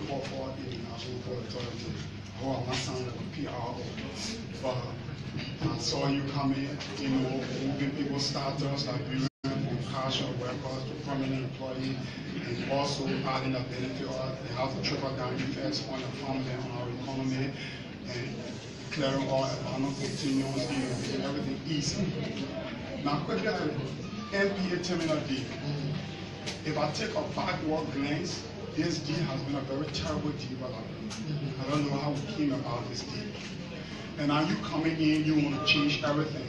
for the National Port Authority. Oh, I'm not sounding like a PR, but I saw you coming, moving people status, like casual workers to permanent employee, and also adding a benefit or they have to trickle down effects on the family and on our economy, and clearing all abandoned continuums, making everything easy. Now quickly to MPA Terminal D. If I take a backward glance, this deal has been a very terrible development. I don't know how we came about this deal. And now you coming in, you want to change everything.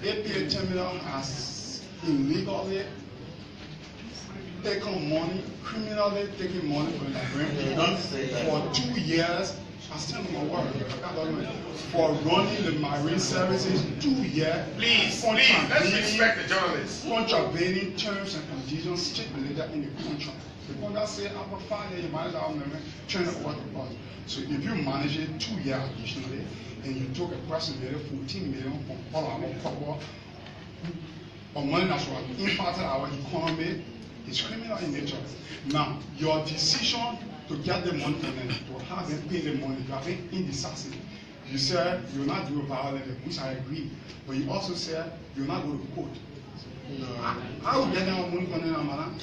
MPA Terminal has illegally taking money, criminally taking money from the Liberian people for 2 years. I stand on my word. For running the marine services 2 years. Please, let's respect the journalists. Contravening terms and conditions stipulated in the contract. The contract says after 5 years you manage our member, train it work with us. So if you manage it 2 years additionally, and you took approximately 14 million from all our cover, or money that's impacted our economy, is criminal in nature. Now, your decision to get the money and then to have them pay the money, you are being indecisive. You said you will not do violence, which I agree, but you also said you will not go to court. No. How will get them money from them, man?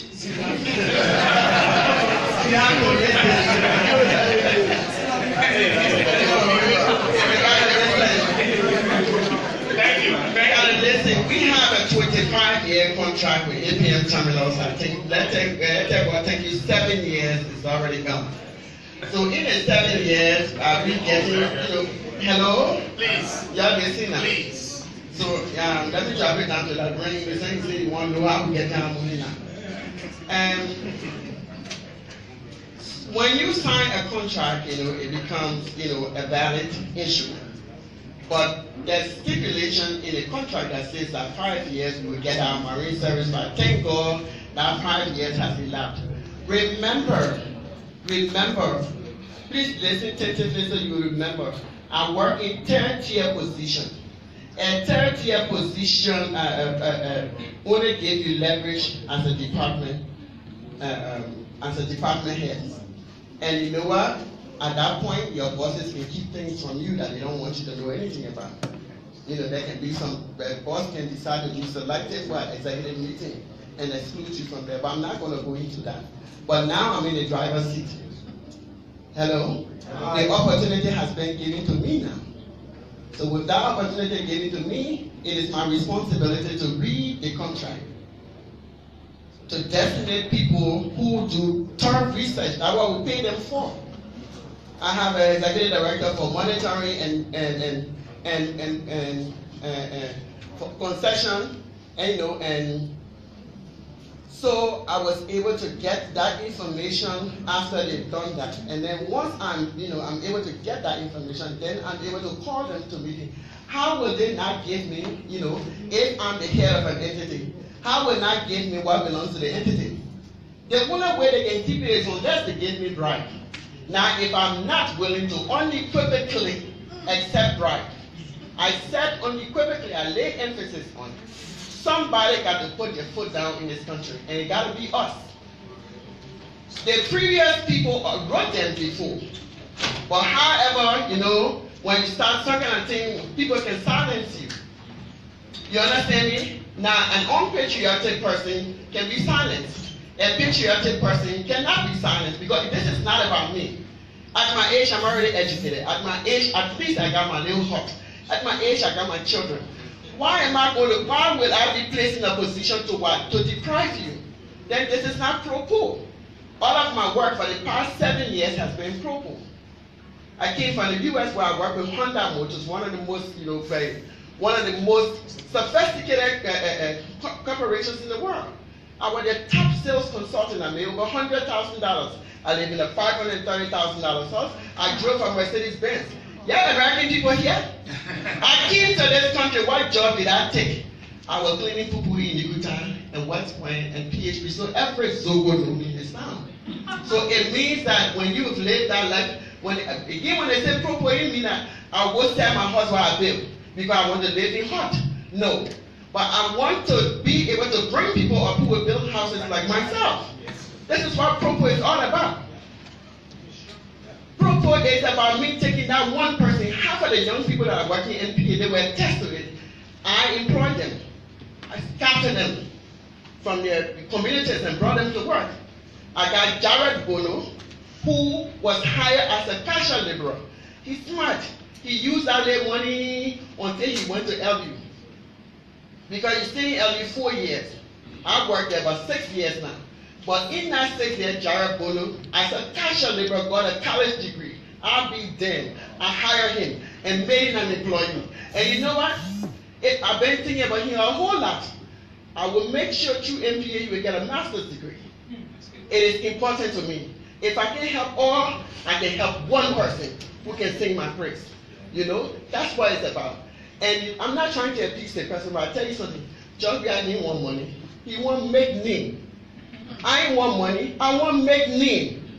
Listen, we have a 25-year contract with APM Terminals. I think let's take 7 years. It's already gone. So in the 7 years, are we getting? Hello, please. Y'all listen now. Please. So let me drop it down to that brain. The same thing you want to know how we get down money now. When you sign a contract, it becomes a valid instrument. But there's stipulation in the contract that says that 5 years we will get our marine service, but thank God that 5 years has elapsed. Remember, please listen attentively so you remember. I work in third-tier position. A third-tier position only gives you leverage as a department head. And you know what? At that point, your bosses can keep things from you that they don't want you to know anything about. There can be the boss can decide to do selective executive meeting and exclude you from there. But I'm not going to go into that. But now I'm in the driver's seat. Hello? The opportunity has been given to me now. So with that opportunity given to me, it is my responsibility to read the contract, to designate people who do thorough research. That's what we pay them for. I have an executive director for monitoring and for concession, and so I was able to get that information after they've done that. And then once I'm able to get that information, then I'm able to call them to meeting. How will they not give me, if I'm the head of an entity, how will not give me what belongs to the entity? The only way they can keep it is unless they give me bribe. Now, if I'm not willing to unequivocally accept bribe, I said unequivocally, I lay emphasis on somebody got to put their foot down in this country, and it got to be us. The previous people wrote them before, but however, when you start talking and things, people can silence you. You understand me? Now, an unpatriotic person can be silenced. A patriotic person cannot be silenced because this is not about me. At my age, I'm already educated. At my age, at least I got my little hut. At my age, I got my children. Why will I be placed in a position to what? To deprive you? Then this is not pro-poor. All of my work for the past 7 years has been pro bono. I came from the US where I worked with Honda Motors, one of the most, one of the most sophisticated corporations in the world. I was the top sales consultant. I made over $100,000. I live in a $530,000 house. I drove a Mercedes-Benz. Yeah, American people here. I came to this country. What job did I take? I was cleaning poo-poo in Niguta and West Point and PHP. So every Zogo knew me in this town. So it means that when you've lived that life, when they say pro bono, it means that I will sell my house while I build because I want to live in hot. No. But I want to be able to bring people up who will build houses like myself. This is what pro bono is all about. Pro bono is about me taking that one person. Half of the young people that are working in NPA, they were tested. I employed them. I scouted them from their communities and brought them to work. I got Jared Bono, who was hired as a casual laborer. He's smart. He used that money until he went to LU. Because he stayed in LU 4 years. I worked there about 6 years now. But in that 6 years, Jared Bono, as a casual laborer, got a college degree. I'll be damned. I hired him and made him an employee. And you know what? I've been thinking about him a whole lot. I will make sure through MPA you will get a master's degree. It is important to me. If I can help all, I can help one person who can sing my praise. That's what it's about. And I'm not trying to appease the person, but I'll tell you something. John Gray didn't want money. He want make name. I ain't want money. I want make name.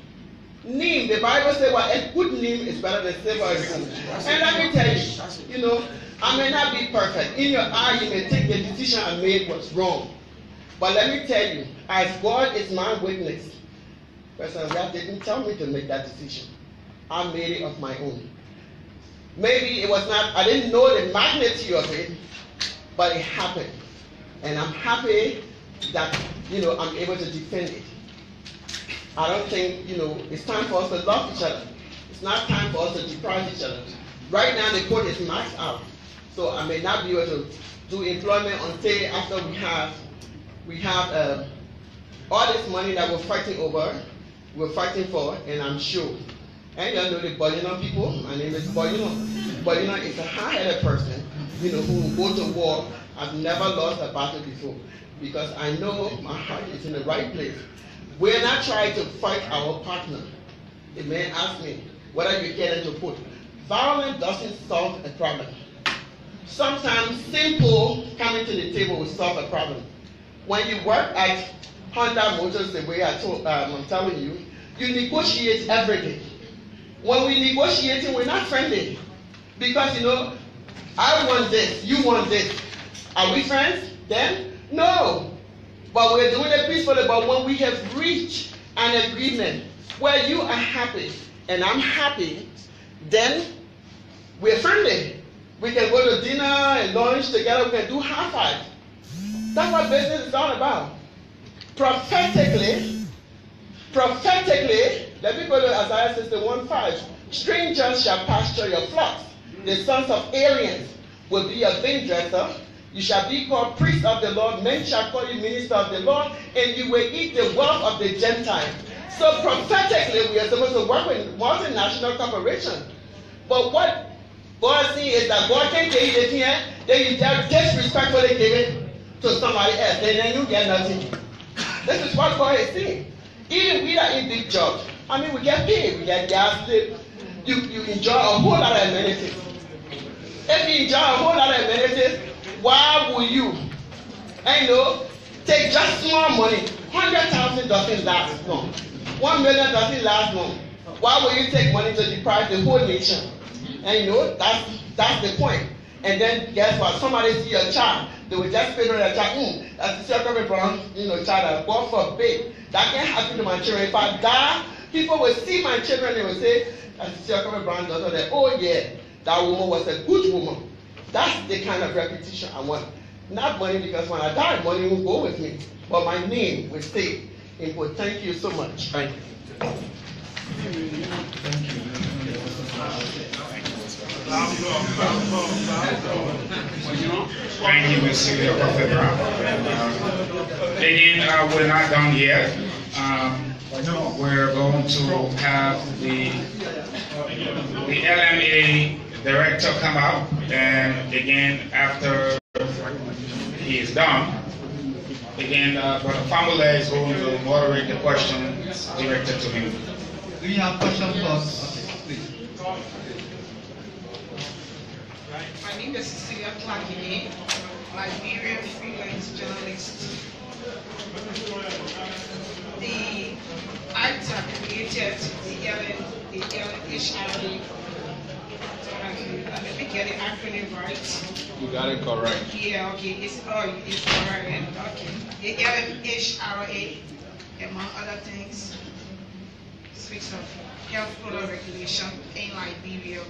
Name, the Bible says, well, a good name is better than silver and gold. And let me tell you, I may not be perfect. In your eye, you may think the decision I made was wrong. But let me tell you, as God is my witness, President God didn't tell me to make that decision. I made it of my own. Maybe it was not, I didn't know the magnitude of it, but it happened. And I'm happy that, I'm able to defend it. I don't think, it's time for us to love each other. It's not time for us to deprive each other. Right now, the code is maxed out. So I may not be able to do employment until after we have all this money that we're fighting over, we're fighting for, and I'm sure. And you know the Bolino people, my name is Bolino. Bolino is a hard-headed person, who will go to war. I've never lost a battle before because I know my heart is in the right place. We're not trying to fight our partner. The man asked me, what are you getting to put? Violence doesn't solve a problem. Sometimes simple coming to the table will solve a problem. When you work at Honda Motors, the way I'm telling you, you negotiate everything. When we negotiate, we're not friendly. Because, I want this, you want this. Are we friends then? No. But we're doing it peacefully. But when we have reached an agreement where you are happy and I'm happy, then we're friendly. We can go to dinner and lunch together. We can do high five. That's what business is all about. Prophetically, let me go to Isaiah 61:5. Strangers shall pasture your flocks. The sons of aliens will be your vindresser. You shall be called priest of the Lord. Men shall call you minister of the Lord, and you will eat the wealth of the Gentiles. So prophetically, we are supposed to work with multinational corporations. But what God sees is that God can give you the thing, then you disrespectfully give it to somebody else, then you get nothing. This is what God is seeing. Even we that in big jobs, we get paid, we get gas, you enjoy a whole lot of amenities. If you enjoy a whole lot of amenities, why would you, take just small money? 100,000 doesn't last long. 1 million doesn't last long. Why would you take money to deprive the whole nation? And that's the point. And then guess what? Somebody see a child, they will just spit on their child. That's the circle from child that God forbid. That can't happen to my children. If I die, people will see my children, they will say, that's the circle from daughter. Oh yeah, that woman was a good woman. That's the kind of reputation I want. Not money, because when I die, money will go with me. But my name will stay. And thank you so much. Thank you. Thank you, Mr. Prophet Brown. Again, we're not done yet. we're going to have the LMA director come out, and again, after he is done, again, Brother Famula is going to moderate the question directed to him. Do you have questions for us? Please. My name is Cecilia Clark-Ine, Liberian freelance journalist. The act that created the LHRA. Let me get the acronym right. You got it correct. Yeah, okay, it's correct. Okay. The LHRA, among other things, speaks of health product regulation in Liberia.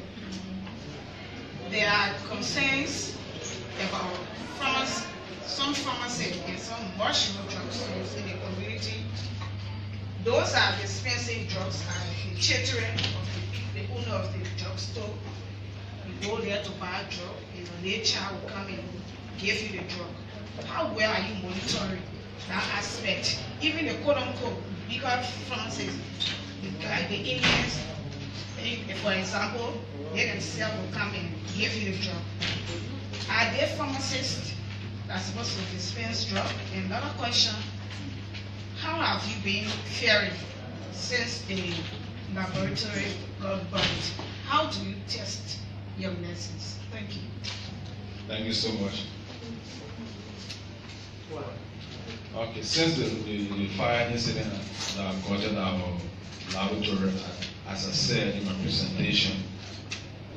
There are concerns about some pharmacy and some mushroom drugstores in the community. Those are dispensing drugs and the children of the owner of the drugstore. You go there to buy a drug, their child will come and give you the drug. How well are you monitoring that aspect? Even the quote-unquote bigger pharmacies, the Indians, for example, they themselves will come and give you the drug. Are there pharmacists that are supposed to dispense drug? And another question, how have you been faring since the laboratory got burnt? How do you test your medicines? Thank you. Thank you so much. Okay, since the fire incident that occurred at our laboratory, as I said in my presentation,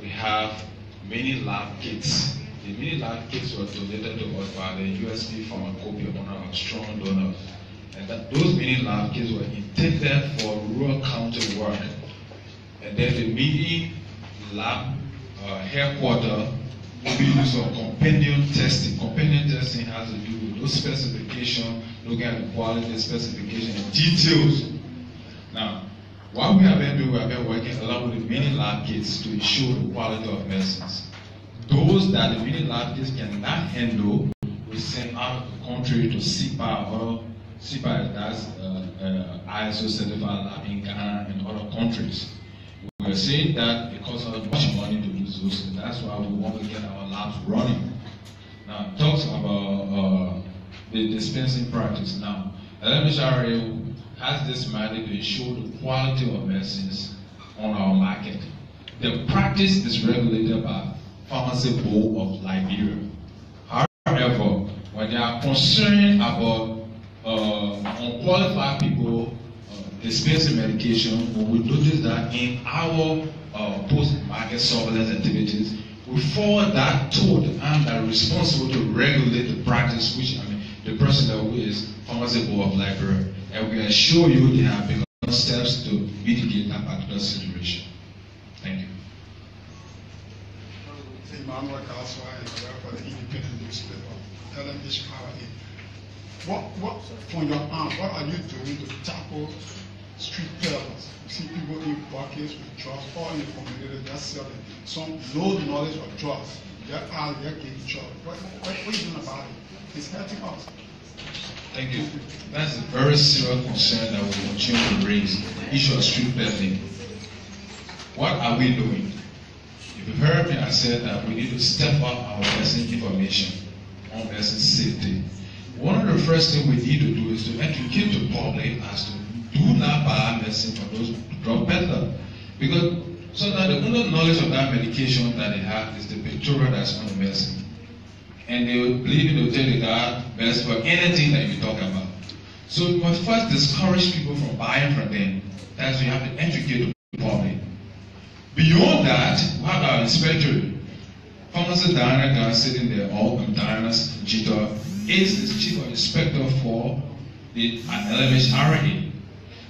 we have many lab kits. The many lab kits were donated to us by the USP Pharmacopoeia, one of our strong donors. And those many lab kits were intended for rural county work. And then the mini lab headquarters will be used for compendium testing. Compendium testing has to do with those specifications, looking at the quality specification and details. Now, what we have been doing, we have been working along with the mini lab kits to ensure the quality of medicines. Those that the mini lab kits cannot handle, we send out of the country to CIPA, or CIPA, that's ISO certified lab in Ghana and other countries. We are saying that it costs us much money to do those, and that's why we want to get our labs running. Now, it talks about the dispensing practice. Now, LMHRA has this mandate to ensure the quality of medicines on our market. The practice is regulated by Pharmacy Board of Liberia. However, when they are concerned about unqualified people dispensing medication, we notice that in our post-market surveillance activities, we forward that to the arm that is responsible to regulate the practice, which the person that is Pharmacy Board of Liberia, and we assure you they have begun steps to mitigate that particular situation. Thank you. Emmanuel Kaswa, and I work for the independent newspaper, LMHRA. What from your arm, what are you doing to tackle street peddlers? You see people in buckets with drugs, or in the community, they're selling some low knowledge of drugs. They're out there getting drugs. What are you doing about it? It's hurting us. Thank you. That's a very serious concern that we continue to raise, the issue of street peddling. What are we doing? If you heard me, I said that we need to step up our medicine information on medicine safety. One of the first things we need to do is to educate the public as to do not buy medicine from those drug peddlers. Because so that the only knowledge of that medication that they have is the pictorial that's on the medicine. And they will believe it, they'll tell you that medicine for anything that you talk about. So we must first discourage people from buying from them. That's why you have to educate the public. Beyond that, we have our inspector. Pharmacist Diana sitting there, all Diana Jita is the chief of inspector for the LMHRA.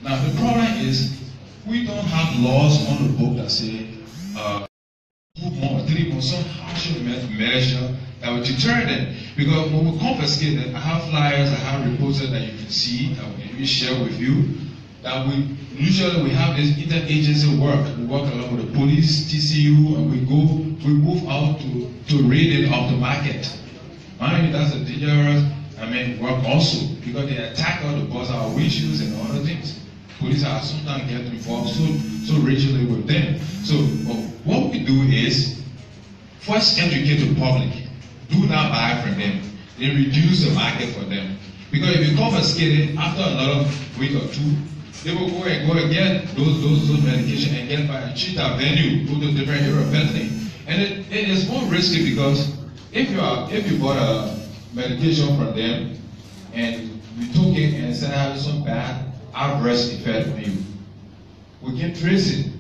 Now the problem is we don't have laws on the book that say 2 months, 3 months, some harsh measure that will deter them. Because when we confiscate them, I have flyers, I have reports that you can see, that we share with you. That we have this interagency work. We work along with the police, TCU, and we move out to raid it off the market. Mind you, that's a dangerous work also, because they attack all the bus, our windshields and other things. police are sometimes get involved so rigidly with them. So what we do is first educate the public. Do not buy from them. They reduce the market for them. Because if you confiscate it after another week or two, they will go and get those medication and get by a cheaper venue, go to different area peddling. And it is more risky because if you bought a medication from them and you took it and it started having some bad adverse effect on you, we can trace it.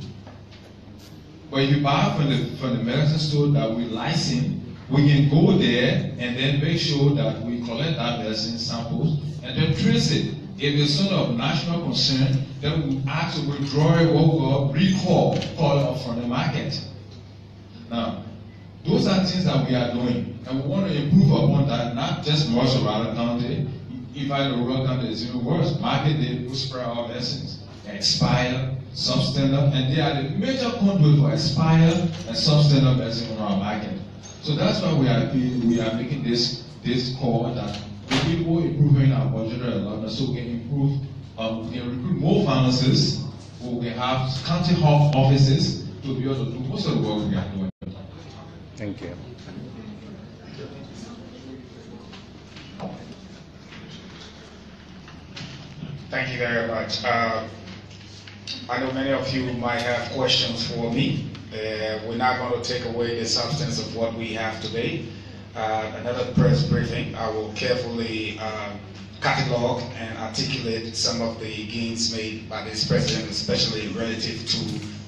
But if you buy from the medicine store that we license, we can go there and then make sure that we collect that medicine samples and then trace it. If it's sort of national concern, then we ask to withdraw it or recall from the market. Now, those are things that we are doing, and we want to improve upon that, not just Morris Rada County. Even the rural county is even worse. Market, they will spray our medicines, expire, substandard, and they are the major conduit for expire and substandard medicine on our market. So that's why we are making this call that we people improving our budgetary allotment so we can improve, we can recruit more pharmacists, we can have county health offices to be able to do most of the work we are doing. Thank you. Thank you very much. I know many of you might have questions for me. We're not going to take away the substance of what we have today. Another press briefing, I will carefully catalog and articulate some of the gains made by this president, especially relative to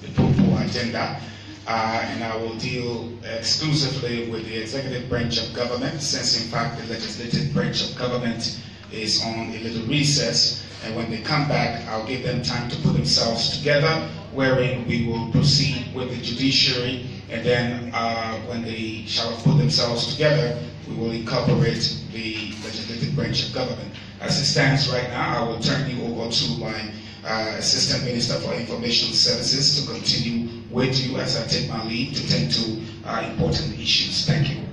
the Popo agenda. And I will deal exclusively with the executive branch of government, since in fact the legislative branch of government is on a little recess. And when they come back, I'll give them time to put themselves together, wherein we will proceed with the judiciary, and then when they shall put themselves together, we will incorporate the legislative branch of government. As it stands right now, I will turn you over to my Assistant Minister for Information Services to continue with you as I take my leave to tend to important issues. Thank you.